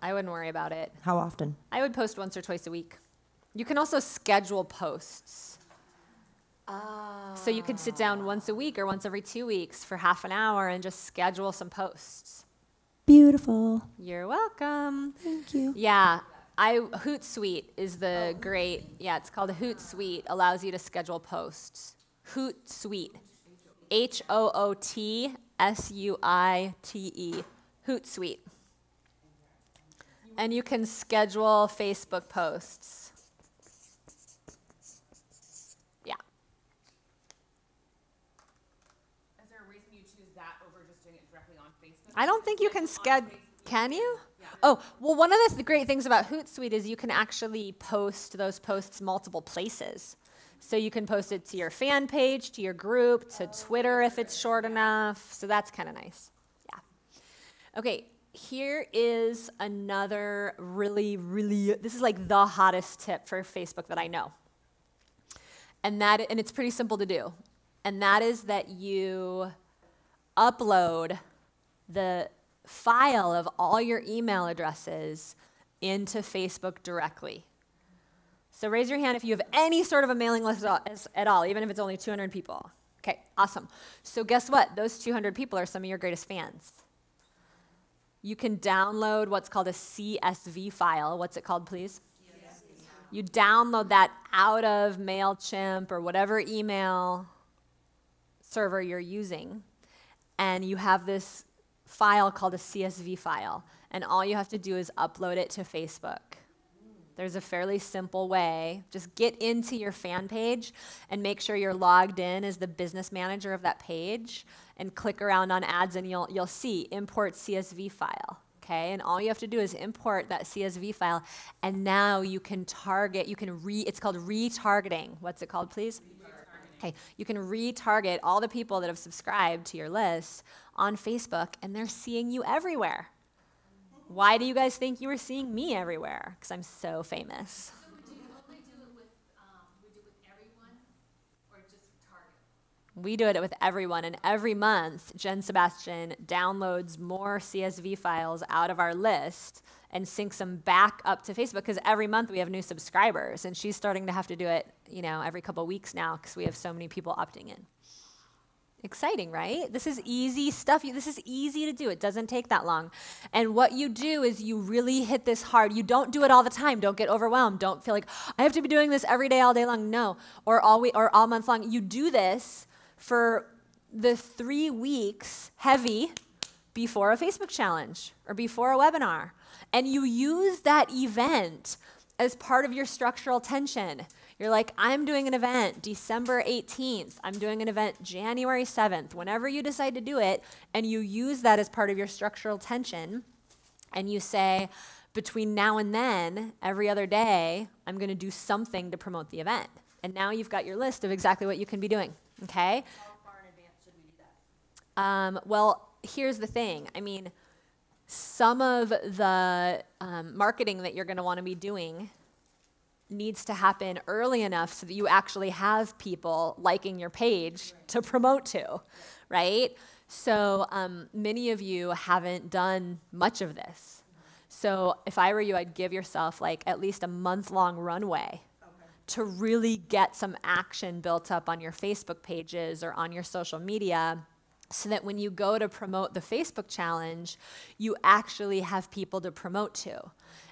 I wouldn't worry about it. How often? I would post once or twice a week. You can also schedule posts. So you could sit down once a week or once every 2 weeks for half an hour and just schedule some posts. Beautiful. You're welcome. Thank you. Yeah, Hootsuite is the it's called a Hootsuite, allows you to schedule posts. Hootsuite, Hootsuite, Hootsuite. And you can schedule Facebook posts. Yeah. Is there a reason you choose that over just doing it directly on Facebook? I don't think you can schedule, can you? Oh, well, one of the great things about Hootsuite is you can actually post those posts multiple places. So you can post it to your fan page, to your group, to Twitter if it's short enough. So that's kind of nice. Yeah. Okay, here is another this is like the hottest tip for Facebook that I know. And it's pretty simple to do. And that is that you upload the file of all your email addresses into Facebook directly. So raise your hand if you have any sort of a mailing list at all, even if it's only 200 people. Okay, awesome. So guess what? Those 200 people are some of your greatest fans. You can download what's called a CSV file. What's it called, please? CSV. You download that out of MailChimp or whatever email server you're using, and you have this file called a CSV file, and all you have to do is upload it to Facebook. There's a fairly simple way. Just get into your fan page and make sure you're logged in as the business manager of that page, and click around on ads, and you'll see import CSV file. Okay, and all you have to do is import that CSV file, and now you can target. It's called retargeting. What's it called, please? Okay, you can retarget all the people that have subscribed to your list on Facebook, and they're seeing you everywhere. Why do you guys think you were seeing me everywhere? Because I'm so famous. So would you only do it with everyone, or just target? We do it with everyone, and every month, Jen Sebastian downloads more CSV files out of our list and syncs them back up to Facebook, because every month we have new subscribers, and she's starting to have to do it, every couple of weeks now, because we have so many people opting in. Exciting, right? This is easy stuff. This is easy to do. It doesn't take that long. And what you do is you really hit this hard. You don't do it all the time. Don't get overwhelmed. Don't feel like, I have to be doing this every day, all day long. No, or all month long. You do this for the 3 weeks heavy before a Facebook challenge or before a webinar. And you use that event as part of your structural tension. You're like, I'm doing an event December 18th. I'm doing an event January 7th. Whenever you decide to do it, and you use that as part of your structural tension, and you say, between now and then, every other day, I'm going to do something to promote the event. And now you've got your list of exactly what you can be doing, okay? How far in advance should we do that? Well, here's the thing. I mean, some of the marketing that you're going to want to be doing needs to happen early enough so that you actually have people liking your page to promote to, right? So many of you haven't done much of this. So if I were you, I'd give yourself like at least a month-long runway to really get some action built up on your Facebook pages or on your social media, so that when you go to promote the Facebook challenge, you actually have people to promote to.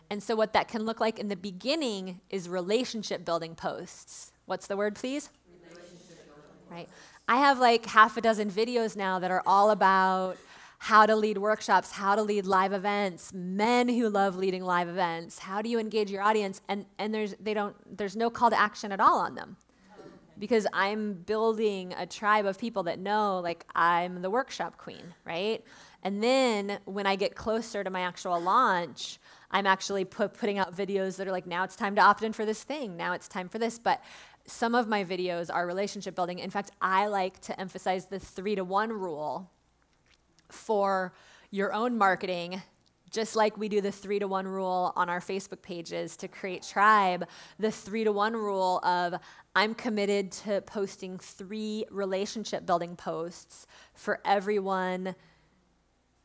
And so what that can look like in the beginning is relationship building posts. What's the word, please? Relationship building. Right. I have like half a dozen videos now that are all about how to lead workshops, how to lead live events, men who love leading live events, how do you engage your audience, and there's no call to action at all on them. Because I'm building a tribe of people that know, like, I'm the workshop queen, right? And then when I get closer to my actual launch, I'm actually putting out videos that are like, now it's time to opt in for this thing, now it's time for this. But some of my videos are relationship building. In fact, I like to emphasize the 3-to-1 rule for your own marketing, just like we do the 3-to-1 rule on our Facebook pages to create tribe. The 3-to-1 rule of I'm committed to posting 3 relationship building posts for every one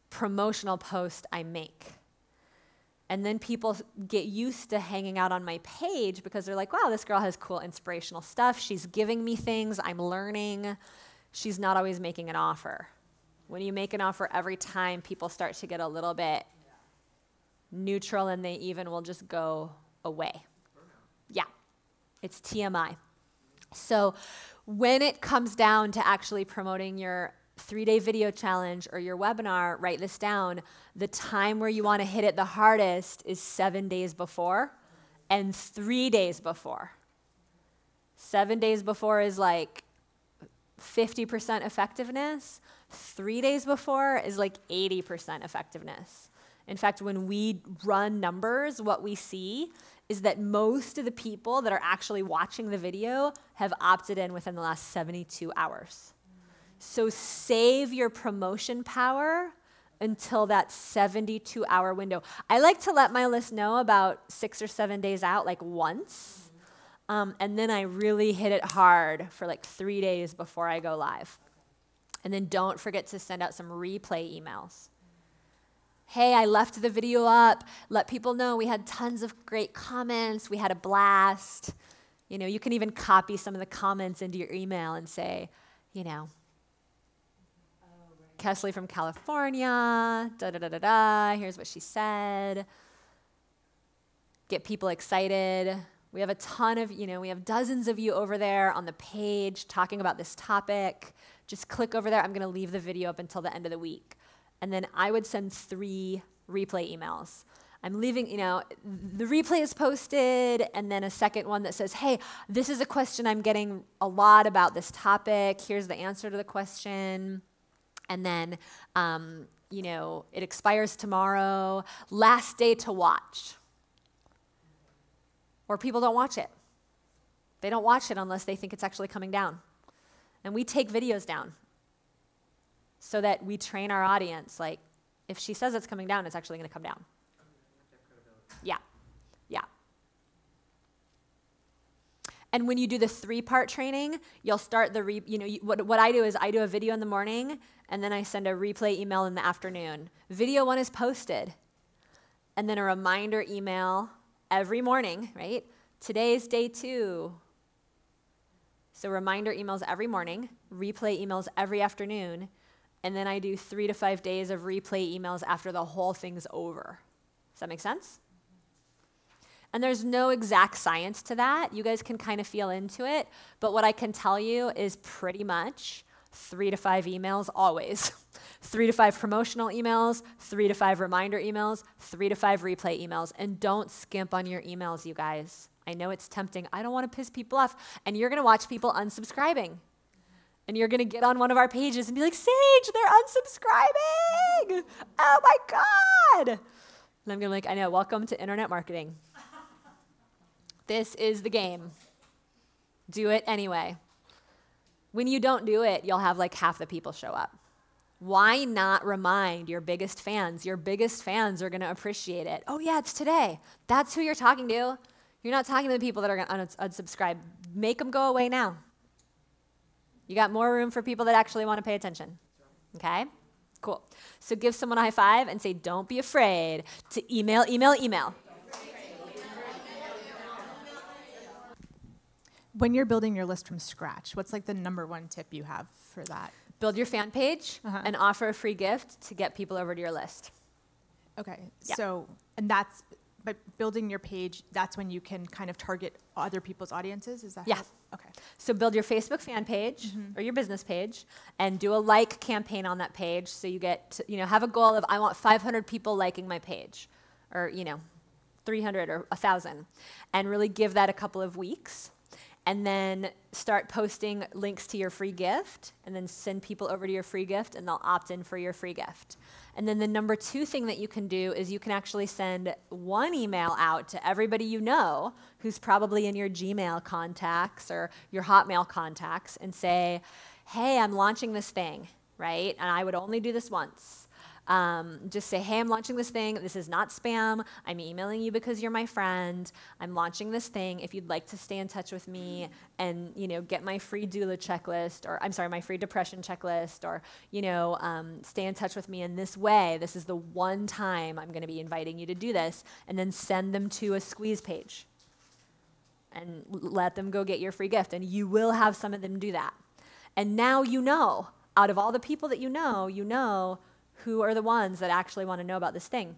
promotional post I make. And then people get used to hanging out on my page because they're like, wow, this girl has cool inspirational stuff. She's giving me things. I'm learning. She's not always making an offer. When you make an offer every time, people start to get a little bit neutral, and they even will just go away. Yeah, it's TMI. So when it comes down to actually promoting your 3-day video challenge or your webinar, write this down. The time where you want to hit it the hardest is 7 days before and 3 days before. 7 days before is like 50% effectiveness. 3 days before is like 80% effectiveness. In fact, when we run numbers, what we see is that most of the people that are actually watching the video have opted in within the last 72 hours. So save your promotion power until that 72-hour window. I like to let my list know about 6 or 7 days out, like once, and then I really hit it hard for like 3 days before I go live. And then don't forget to send out some replay emails. Hey, I left the video up. Let people know we had tons of great comments. We had a blast. You know, you can even copy some of the comments into your email and say, you know, Kesley from California, da-da-da-da-da, here's what she said. Get people excited. We have a ton of, we have dozens of you over there on the page talking about this topic. Just click over there. I'm going to leave the video up until the end of the week. And then I would send 3 replay emails. I'm leaving, the replay is posted, and then a second one that says, hey, this is a question I'm getting a lot about this topic. Here's the answer to the question. And then, it expires tomorrow. Last day to watch. Or people don't watch it. They don't watch it unless they think it's actually coming down. And we take videos down so that we train our audience. Like, if she says it's coming down, it's actually going to come down. Yeah. And when you do the 3-part training, you'll start the, what I do is I do a video in the morning, and then I send a replay email in the afternoon. Video 1 is posted. And then a reminder email every morning, right? Today's day 2. So reminder emails every morning, replay emails every afternoon, and then I do 3 to 5 days of replay emails after the whole thing's over. Does that make sense? And there's no exact science to that. You guys can kind of feel into it, but what I can tell you is pretty much 3 to 5 emails always. 3 to 5 promotional emails, 3 to 5 reminder emails, 3 to 5 replay emails. And don't skimp on your emails, you guys. I know it's tempting. I don't want to piss people off. And you're going to watch people unsubscribing. And you're going to get on one of our pages and be like, Sage, they're unsubscribing. Oh my God. And I'm going to be like, I know, welcome to internet marketing. This is the game. Do it anyway. When you don't do it, you'll have like half the people show up. Why not remind your biggest fans? Your biggest fans are going to appreciate it. Oh, yeah, it's today. That's who you're talking to. You're not talking to the people that are going to unsubscribe. Make them go away now. You got more room for people that actually want to pay attention. Okay? Cool. So give someone a high five and say, don't be afraid to email, email, email. When you're building your list from scratch, what's like the number one tip you have for that? Build your fan page and offer a free gift to get people over to your list. Okay. Yeah. So, and that's, but building your page, that's when you can kind of target other people's audiences? Is that Yeah. how- Okay. So build your Facebook fan page or your business page and do a like campaign on that page. So you get to, have a goal of, I want 500 people liking my page, or, 300 or 1,000, and really give that a couple of weeks. And then start posting links to your free gift, and then send people over to your free gift, and they'll opt in for your free gift. And then the number 2 thing that you can do is you can actually send one email out to everybody you know who's probably in your Gmail contacts or your Hotmail contacts and say, hey, I'm launching this thing, right? And I would only do this once. Just say, hey, I'm launching this thing. This is not spam. I'm emailing you because you're my friend. I'm launching this thing. If you'd like to stay in touch with me and, get my free doula checklist, or my free depression checklist, or, stay in touch with me in this way, this is the one time I'm going to be inviting you to do this, and then send them to a squeeze page and let them go get your free gift. And you will have some of them do that. And now out of all the people that you know who are the ones that actually want to know about this thing.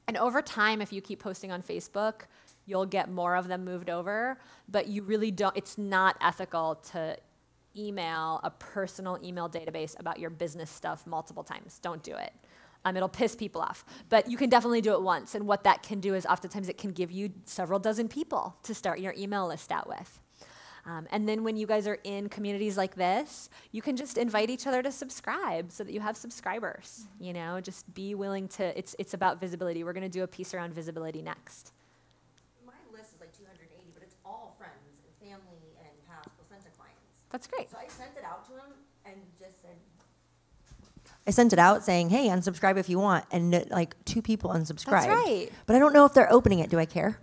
And over time, if you keep posting on Facebook, you'll get more of them moved over, but you really don't, it's not ethical to email a personal email database about your business stuff multiple times. Don't do it. It'll piss people off. But you can definitely do it once, and what that can do is oftentimes it can give you several dozen people to start your email list out with. And then when you guys are in communities like this, you can just invite each other to subscribe so that you have subscribers. Just be willing to, it's about visibility. We're going to do a piece around visibility next. My list is like 280, but it's all friends and family and past placenta clients. That's great. So I sent it out to him and just said, I sent it out saying, hey, unsubscribe if you want. And 2 people unsubscribed. That's right. But I don't know if they're opening it. Do I care?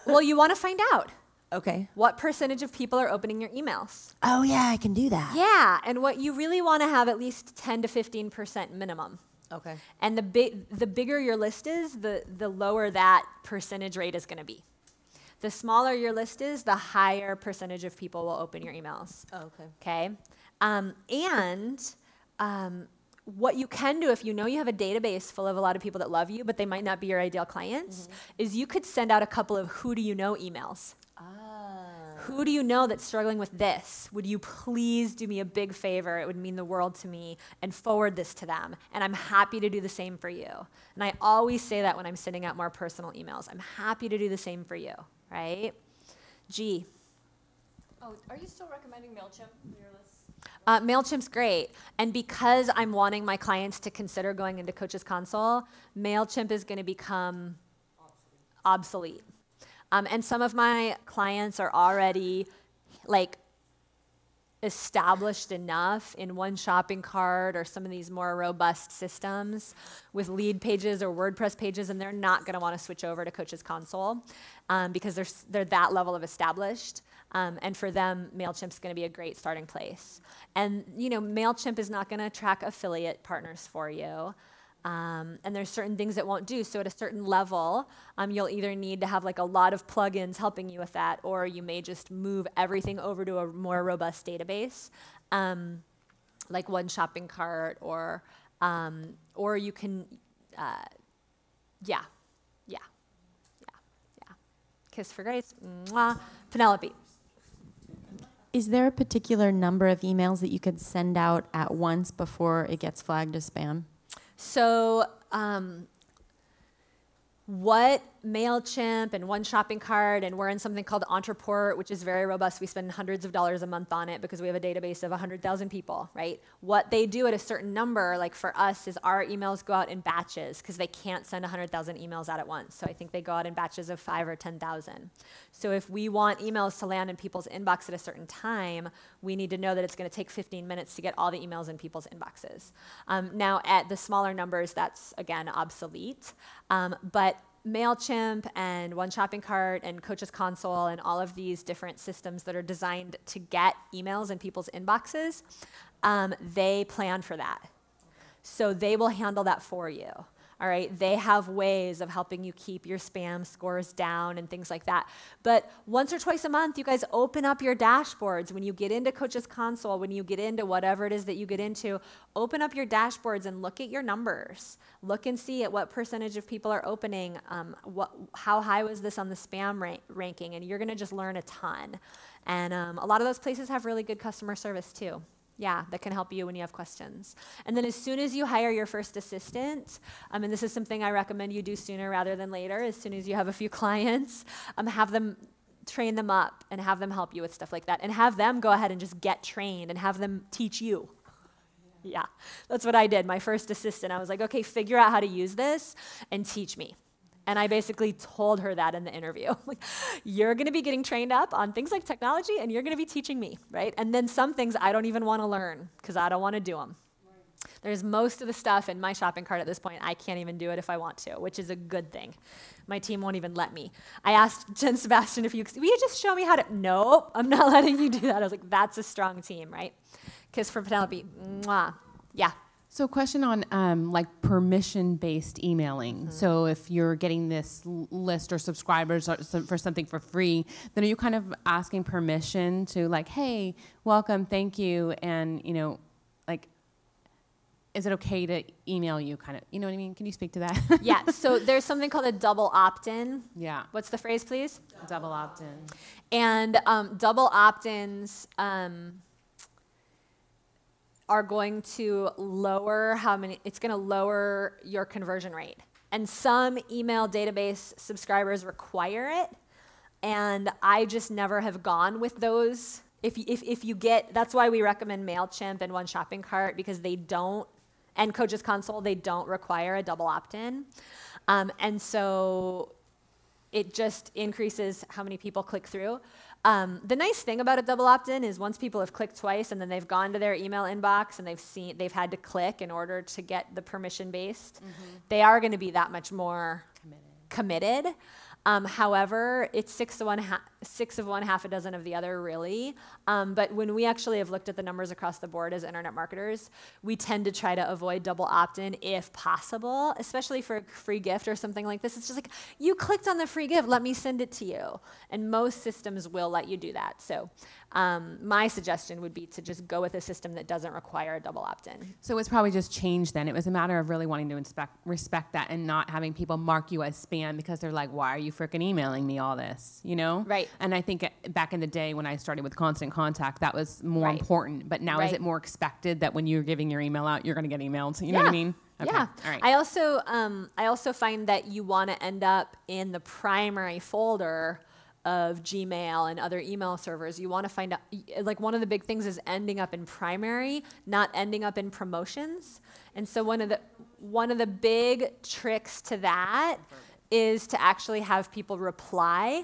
Well, you want to find out. Okay. What percentage of people are opening your emails? Oh, yeah, I can do that. Yeah, and what you really want to have at least 10 to 15% minimum. Okay. And the bigger your list is, the lower that percentage rate is going to be. The smaller your list is, the higher percentage of people will open your emails. Oh, okay. Okay? What you can do if you know you have a database full of a lot of people that love you, but they might not be your ideal clients, is you could send out a couple of who do you know emails. Who do you know that's struggling with this? Would you please do me a big favor? It would mean the world to me, and forward this to them. And I'm happy to do the same for you. And I always say that when I'm sending out more personal emails. I'm happy to do the same for you, right? G. Oh, are you still recommending MailChimp for your list? MailChimp's great. And because I'm wanting my clients to consider going into Coach's Console, MailChimp is going to become obsolete. And some of my clients are already established enough in One Shopping Cart or some of these more robust systems with lead pages or WordPress pages, and they're not going to want to switch over to Coach's Console because they're that level of established. And for them, MailChimp's going to be a great starting place. And MailChimp is not going to track affiliate partners for you. And there's certain things it won't do. So at a certain level, you'll either need to have a lot of plugins helping you with that, or you may just move everything over to a more robust database, like One Shopping Cart, or you can, yeah. Kiss for Grace, mwah. Penelope. Is there a particular number of emails that you could send out at once before it gets flagged as spam? So what MailChimp and One Shopping Cart, and we're in something called Entreport, which is very robust. We spend hundreds of dollars a month on it because we have a database of 100,000 people, right? What they do at a certain number, like for us, is our emails go out in batches because they can't send 100,000 emails out at once. So I think they go out in batches of 5 or 10,000. So if we want emails to land in people's inbox at a certain time, we need to know that it's going to take 15 minutes to get all the emails in people's inboxes. Now, at the smaller numbers, that's, again, obsolete. But MailChimp and One Shopping Cart and Coaches Console and all of these different systems that are designed to get emails in people's inboxes, they plan for that. So they will handle that for you. All right, they have ways of helping you keep your spam scores down and things like that. But once or twice a month, you guys open up your dashboards. When you get into Coaches Console, when you get into whatever it is that you get into, open up your dashboards and look at your numbers. Look and see at what percentage of people are opening, how high was this on the spam ranking, and you're gonna just learn a ton. And a lot of those places have really good customer service too. Yeah, that can help you when you have questions. And then as soon as you hire your first assistant, and this is something I recommend you do sooner rather than later, as soon as you have a few clients, have them train them up and have them help you with stuff like that. And have them go ahead and just get trained and have them teach you. Yeah, that's what I did. My first assistant, I was like, okay, figure out how to use this and teach me. And I basically told her that in the interview. Like, you're going to be getting trained up on things like technology, and you're going to be teaching me, right? And then some things I don't even want to learn because I don't want to do them. Right. There's most of the stuff in my shopping cart at this point, I can't even do it if I want to, which is a good thing. My team won't even let me. I asked Jen Sebastian will you just show me how to, nope, I'm not letting you do that. I was like, that's a strong team, right? Because for Penelope, mwah, yeah. So question on like permission-based emailing. Mm-hmm. So if you're getting this list or subscribers for something for free, then are you kind of asking permission to like, hey, welcome, thank you, and like, is it okay to email you kind of, you know what I mean? Can you speak to that? Yeah, so there's something called a double opt-in. Yeah. What's the phrase, please? Double opt-in. And double opt-ins, are going to lower it's going to lower your conversion rate. And some email database subscribers require it, and I just never have gone with those. If you get, that's why we recommend MailChimp and One Shopping Cart, because they don't, and Coaches Console, they don't require a double opt-in. And so it just increases how many people click through. The nice thing about a double opt-in is once people have clicked twice and then they've gone to their email inbox and they've had to click in order to get the permission-based, they are going to be that much more committed. However, it's 6 of one, half a dozen of the other, really. But when we actually have looked at the numbers across the board as internet marketers, we tend to try to avoid double opt-in if possible, especially for a free gift or something like this. It's just like, you clicked on the free gift, let me send it to you. And most systems will let you do that. So my suggestion would be to just go with a system that doesn't require a double opt-in. So it's probably just changed then. It was a matter of really wanting to respect that and not having people mark you as spam because they're like, why are you freaking emailing me all this, Right. And I think back in the day when I started with Constant Contact, that was more important. But now is it more expected that when you're giving your email out, you're going to get emailed? You know what I mean? Okay. Yeah. All right. I also find that you want to end up in the primary folder of Gmail and other email servers. You want to find out, like, one of the big things is ending up in primary, not ending up in promotions. And so one of the big tricks to that is to actually have people reply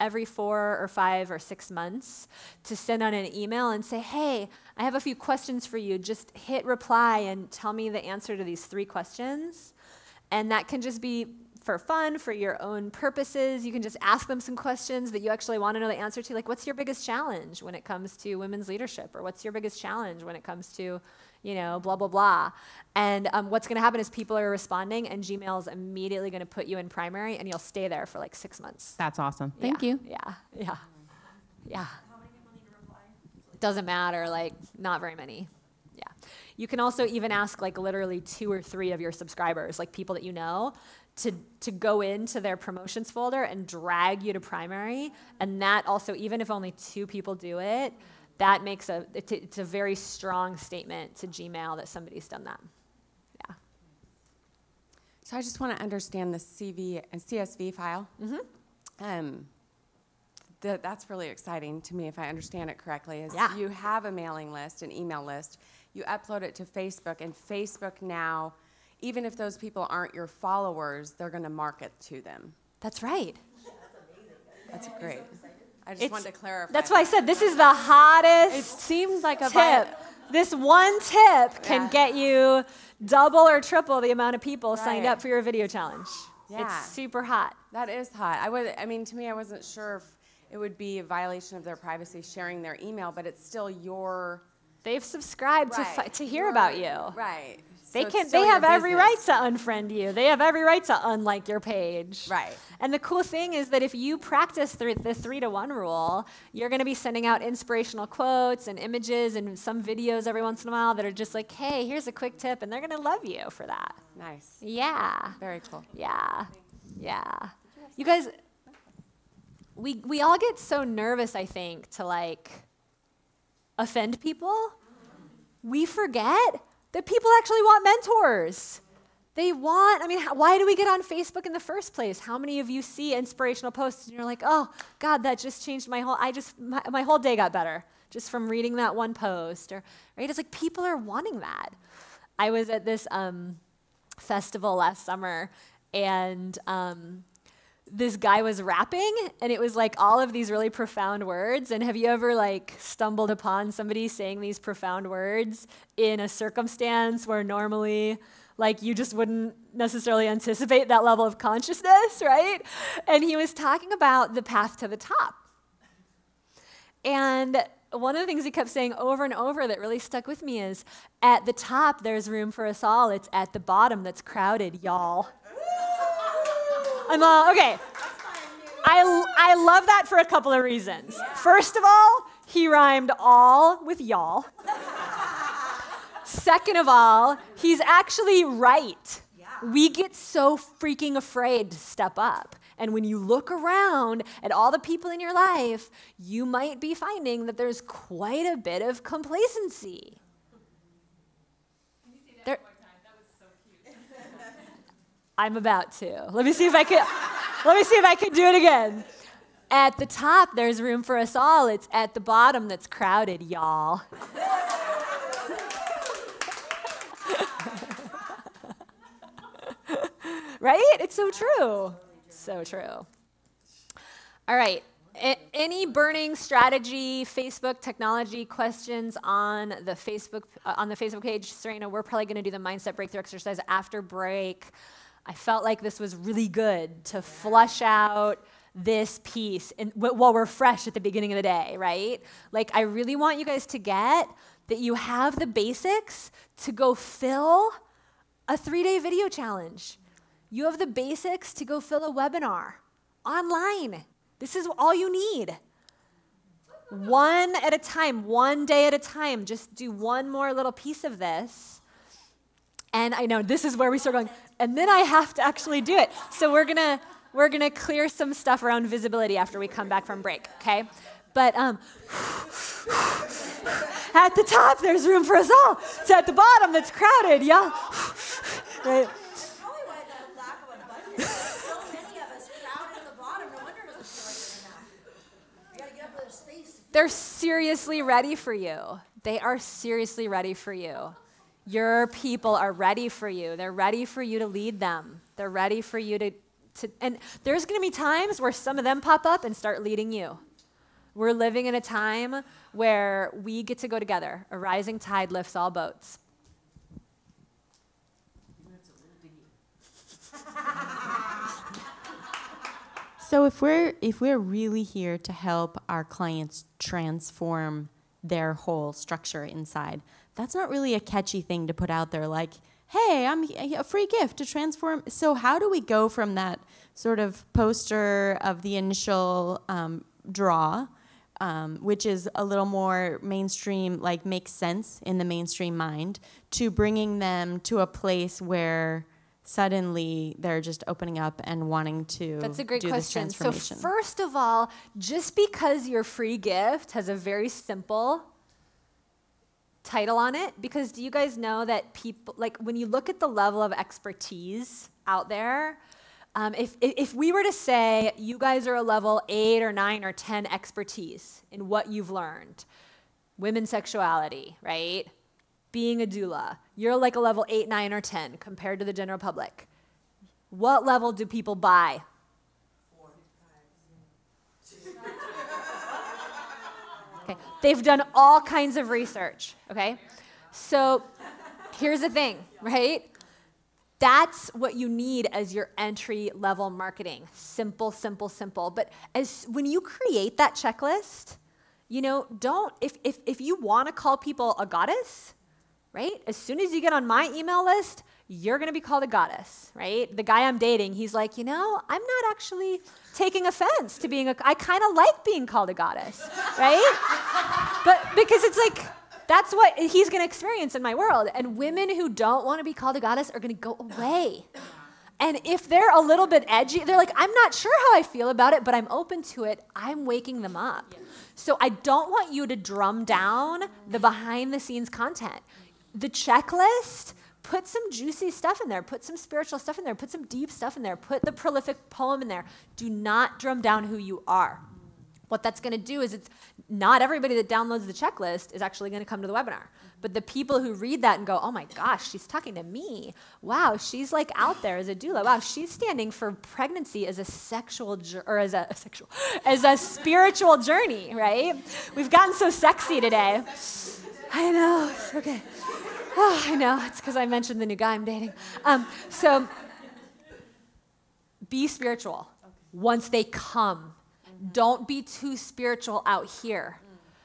every 4 or 5 or 6 months, to send out an email and say, hey, I have a few questions for you. Just hit reply and tell me the answer to these 3 questions. And that can just be for fun, for your own purposes. You can just ask them some questions that you actually want to know the answer to, like, what's your biggest challenge when it comes to women's leadership? Or what's your biggest challenge when it comes to, blah, blah, blah. And what's going to happen is people are responding, and Gmail is immediately going to put you in primary, and you'll stay there for like 6 months. That's awesome. Thank you. Yeah. How many people need to reply? Doesn't matter, like, not very many. Yeah. You can also even ask, like, literally 2 or 3 of your subscribers, like people that you know, to go into their promotions folder and drag you to primary. And that also, even if only 2 people do it, that makes it's a very strong statement to Gmail that somebody's done that. Yeah. So I just want to understand the CV and CSV file. That's really exciting to me, if I understand it correctly. Is you have a mailing list, an email list. You upload it to Facebook, and Facebook now, even if those people aren't your followers, they're going to market to them. That's right. That's great. I just wanted to clarify. That's why I said this is the hottest It seems like a tip. This one tip can get you double or triple the amount of people signed up for your video challenge. Yeah. It's super hot. That is hot. To me, I wasn't sure if it would be a violation of their privacy sharing their email, but it's still your... They've subscribed to hear about you. Right. They have every right to unfriend you. They have every right to unlike your page. Right. And the cool thing is that if you practice the 3-to-1 rule, you're going to be sending out inspirational quotes and images and some videos every once in a while that are just like, hey, here's a quick tip, and they're going to love you for that. Nice. Yeah. Very cool. Yeah. Yeah. You guys, we all get so nervous, I think, to like offend people. We forget that people actually want mentors. Why do we get on Facebook in the first place? How many of you see inspirational posts and you're like, oh, God, that just changed my whole day got better just from reading that one post. Right? It's like people are wanting that. I was at this festival last summer, and this guy was rapping, and it was like all of these really profound words. And have you ever like stumbled upon somebody saying these profound words in a circumstance where normally like you just wouldn't necessarily anticipate that level of consciousness, right? And he was talking about the path to the top. And one of the things he kept saying over and over that really stuck with me is, at the top, there's room for us all. It's at the bottom that's crowded, y'all. Okay. I love that for a couple of reasons. Yeah. First of all, he rhymed all with y'all. Second of all, he's actually right. Yeah. We get so freaking afraid to step up. And when you look around at all the people in your life, you might be finding that there's quite a bit of complacency. Can you say that one more time? That was so cute. I'm about to. Let me see if I can do it again. At the top, there's room for us all. It's at the bottom that's crowded, y'all. Right? It's so true. So true. All right. Any burning strategy, Facebook technology questions on the Facebook page? Serena, we're probably going to do the mindset breakthrough exercise after break. I felt like this was really good to flush out this piece while we're fresh at the beginning of the day, right? Like, I really want you guys to get that you have the basics to go fill a 3-day video challenge. You have the basics to go fill a webinar online. This is all you need. One at a time, one day at a time. Just do one more little piece of this. And I know this is where we start going, and then I have to actually do it. So we're gonna clear some stuff around visibility after we come back from break, okay? But at the top, there's room for us all. It's at the bottom that's crowded, yeah. Right. They're seriously ready for you. They are seriously ready for you. Your people are ready for you. They're ready for you to lead them. They're ready for you to and there's going to be times where some of them pop up and start leading you. We're living in a time where we get to go together. A rising tide lifts all boats. So if we're really here to help our clients transform their whole structure inside, that's not really a catchy thing to put out there like, hey, I'm a free gift to transform. So how do we go from that sort of poster of the initial draw, which is a little more mainstream, like makes sense in the mainstream mind, to bringing them to a place where suddenly they're just opening up and wanting to That's a great do question. this transformation? So first of all, just because your free gift has a very simple title on it, because do you guys know that people, like when you look at the level of expertise out there. If we were to say you guys are a level 8 or 9 or 10 expertise in what you've learned, women's sexuality, right? Being a doula, you're like a level 8, 9, or 10 compared to the general public. What level do people buy? 4. Okay. They've done all kinds of research, okay? So here's the thing, right? That's what you need as your entry level marketing. Simple, simple, simple. But when you create that checklist, you know, if you want to call people a goddess, right? As soon as you get on my email list, you're going to be called a goddess, right? The guy I'm dating, he's like, you know, I'm not actually taking offense to I kind of like being called a goddess, right? But because it's like, that's what he's going to experience in my world. And women who don't want to be called a goddess are going to go away. And if they're a little bit edgy, they're like, I'm not sure how I feel about it, but I'm open to it. I'm waking them up. So I don't want you to drum down the behind the scenes content. The checklist, put some juicy stuff in there. Put some spiritual stuff in there. Put some deep stuff in there. Put the prolific poem in there. Do not drum down who you are. What that's going to do is not everybody that downloads the checklist is actually going to come to the webinar. But the people who read that and go, oh my gosh, she's talking to me. Wow, she's like out there as a doula. Wow, she's standing for pregnancy as a as a spiritual journey, right? We've gotten so sexy today. I know, it's okay. Oh, I know, it's because I mentioned the new guy I'm dating. So be spiritual once they come. Don't be too spiritual out here.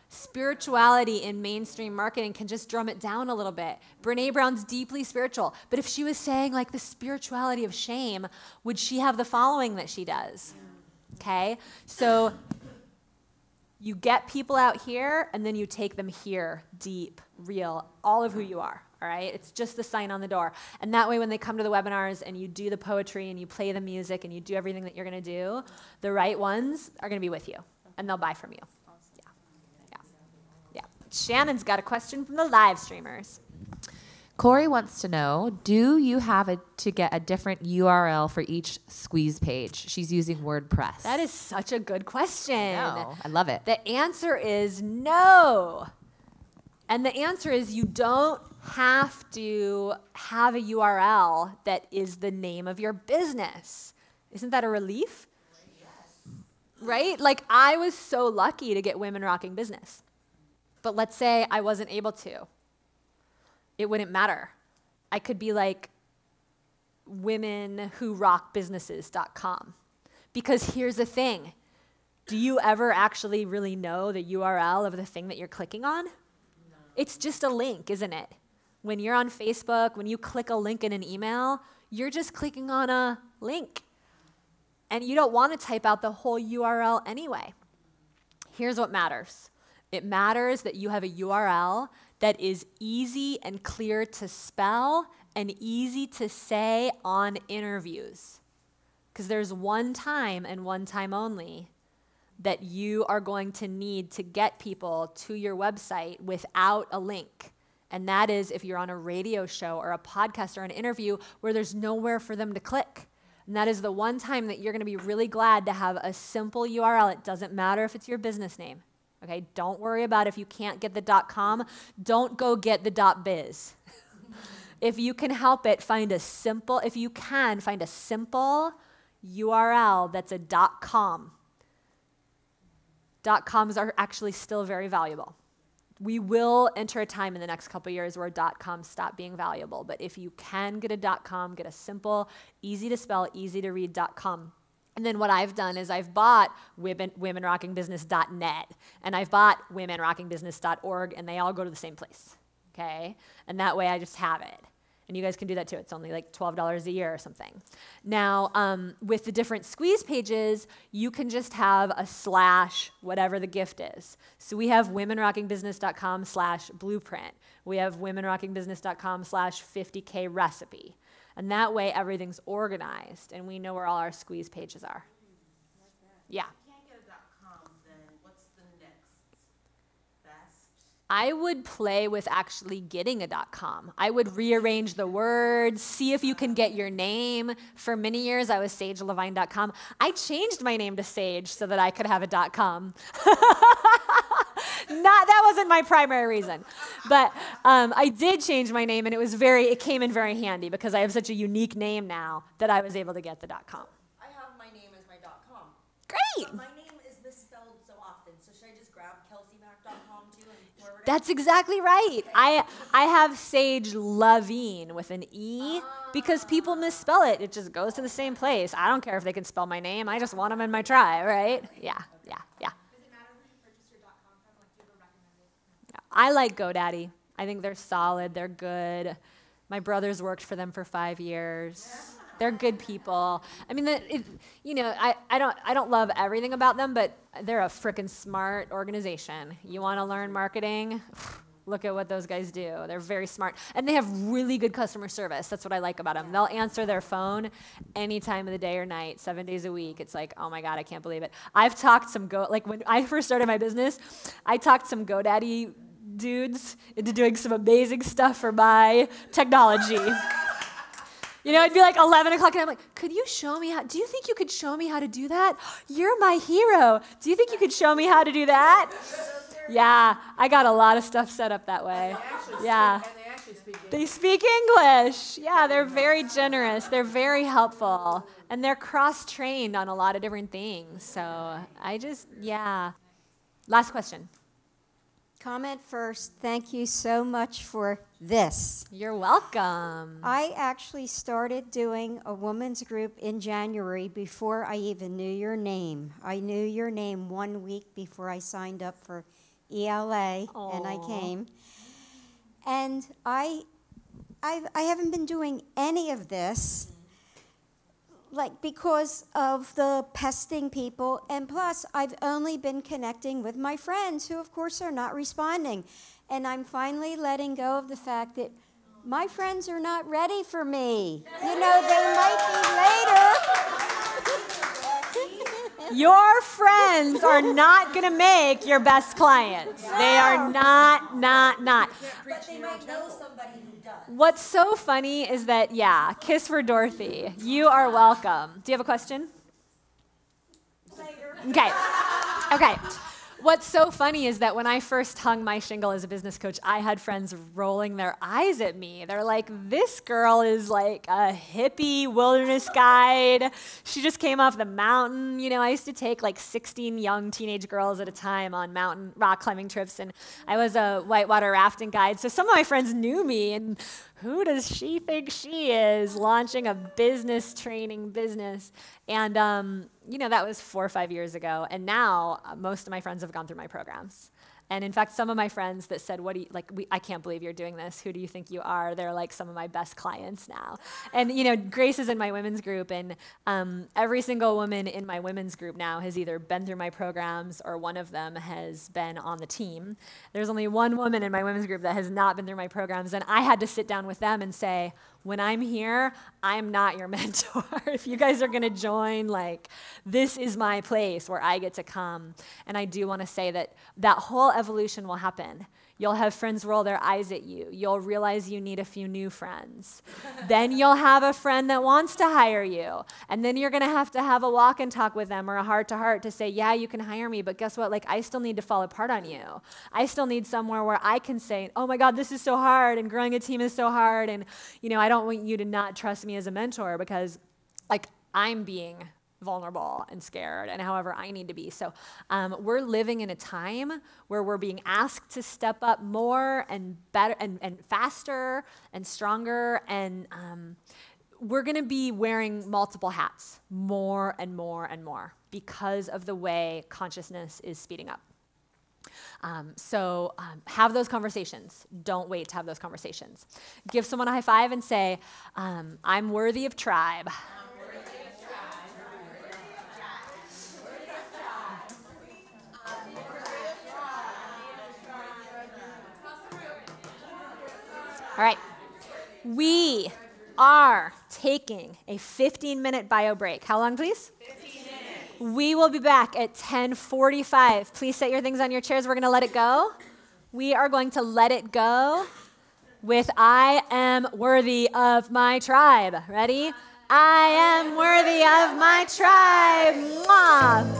Spirituality in mainstream marketing can just drum it down a little bit. Brene Brown's deeply spiritual, but if she was saying like the spirituality of shame, would she have the following that she does? Okay, so you get people out here and then you take them here, deep, real, all of who you are. All right, it's just the sign on the door. And that way when they come to the webinars and you do the poetry and you play the music and you do everything that you're going to do, the right ones are going to be with you and they'll buy from you. Yeah. Shannon's got a question from the live streamers. Corey wants to know, do you have to get a different URL for each squeeze page? She's using WordPress. That is such a good question. I love it. The answer is no. And the answer is you don't have to have a URL that is the name of your business. Isn't that a relief? Yes. Right? Like I was so lucky to get Women Rocking Business. But let's say I wasn't able to. It wouldn't matter. I could be like womenwhorockbusinesses.com. Because here's the thing. Do you ever actually really know the URL of the thing that you're clicking on? No. It's just a link, isn't it? When you're on Facebook, when you click a link in an email, you're just clicking on a link. And you don't want to type out the whole URL anyway. Here's what matters. It matters that you have a URL that is easy and clear to spell and easy to say on interviews. Because there's one time and one time only that you are going to need to get people to your website without a link. And that is if you're on a radio show or a podcast or an interview where there's nowhere for them to click. And that is the one time that you're going to be really glad to have a simple URL. It doesn't matter if it's your business name. Okay, don't worry about if you can't get the .com. Don't go get the .biz. If you can help it, find a simple URL that's a .com. .coms are actually still very valuable. We will enter a time in the next couple of years where .coms stop being valuable. But if you can get a .com, get a simple, easy to spell, easy to read .com. And then what I've done is I've bought womenrockingbusiness.net and I've bought womenrockingbusiness.org, and they all go to the same place, okay? And that way I just have it. And you guys can do that too. It's only like $12 a year or something. Now, with the different squeeze pages, you can just have a / whatever the gift is. So we have womenrockingbusiness.com/blueprint. We have womenrockingbusiness.com/50K recipe. And that way everything's organized and we know where all our squeeze pages are. Yeah. If you can't get a .com, then what's the next best? I would play with actually getting a .com. I would rearrange the words, see if you can get your name. For many years, I was sagelevine.com. I changed my name to Sage so that I could have a .com. That wasn't my primary reason. But I did change my name, and it came in very handy because I have such a unique name now that I was able to get the .com. I have my name as my .com. Great. But my name is misspelled so often, so should I just grab kelseymac.com too and forward it? That's exactly right. I have Sage Levine with an E because people misspell it. It just goes to the same place. I don't care if they can spell my name. I just want them in my tribe, right? Yeah. I like GoDaddy. I think they're solid. They're good. My brothers worked for them for 5 years. They're good people. I mean, I don't love everything about them, but they're a freaking smart organization. You want to learn marketing? Look at what those guys do. They're very smart. And they have really good customer service. That's what I like about them. They'll answer their phone any time of the day or night, 7 days a week. It's like, oh my God, I can't believe it. I've talked when I first started my business, I talked some GoDaddy dudes into doing some amazing stuff for my technology. It'd be like 11 o'clock, and I'm like, do you think you could show me how to do that? You're my hero. Do you think you could show me how to do that? Yeah, I got a lot of stuff set up that way. Yeah. They speak English. Yeah, they're very generous. They're very helpful. And they're cross-trained on a lot of different things. So Last question. Comment first. Thank you so much for this. You're welcome. I actually started doing a women's group in January before I even knew your name. I knew your name 1 week before I signed up for ELA. Aww. And I came. And I haven't been doing any of this because of the pesting people, and plus I've only been connecting with my friends who of course are not responding. And I'm finally letting go of the fact that my friends are not ready for me. They might be later. Your friends are not gonna make your best clients. They are not. But they might know somebody who does. What's so funny is that, kiss for Dorothy. You are welcome. Do you have a question? Later. Okay. What's so funny is that when I first hung my shingle as a business coach, I had friends rolling their eyes at me. They're like, this girl is like a hippie wilderness guide. She just came off the mountain. I used to take 16 young teenage girls at a time on mountain rock climbing trips, and I was a whitewater rafting guide. So some of my friends knew me, and who does she think she is, launching a business training business? And, that was 4 or 5 years ago. And now most of my friends have gone through my programs. And in fact, some of my friends that said, I can't believe you're doing this. Who do you think you are? They're like some of my best clients now. And, Grace is in my women's group, and every single woman in my women's group now has either been through my programs or one of them has been on the team. There's only one woman in my women's group that has not been through my programs, and I had to sit down with them and say, when I'm here, I'm not your mentor. If you guys are gonna join, this is my place where I get to come. And I do wanna say that whole evolution will happen. You'll have friends roll their eyes at you. You'll realize you need a few new friends. Then you'll have a friend that wants to hire you. And then you're gonna have a walk and talk with them or a heart-to-heart to say, yeah, you can hire me, but guess what? I still need to fall apart on you. I still need somewhere where I can say, oh my God, this is so hard, and growing a team is so hard, and I don't want you to not trust me as a mentor because I'm being vulnerable and scared and however I need to be. So we're living in a time where we're being asked to step up more and better and faster and stronger, and we're going to be wearing multiple hats more and more and more because of the way consciousness is speeding up. So have those conversations. Don't wait to have those conversations. Give someone a high five and say, I'm worthy of tribe. All right, we are taking a 15-minute bio break. How long, please? 15 minutes. We will be back at 10:45. Please set your things on your chairs. We're going to let it go. we are going to let it go with I am worthy of my tribe. Ready? I am worthy of my tribe. Mwah.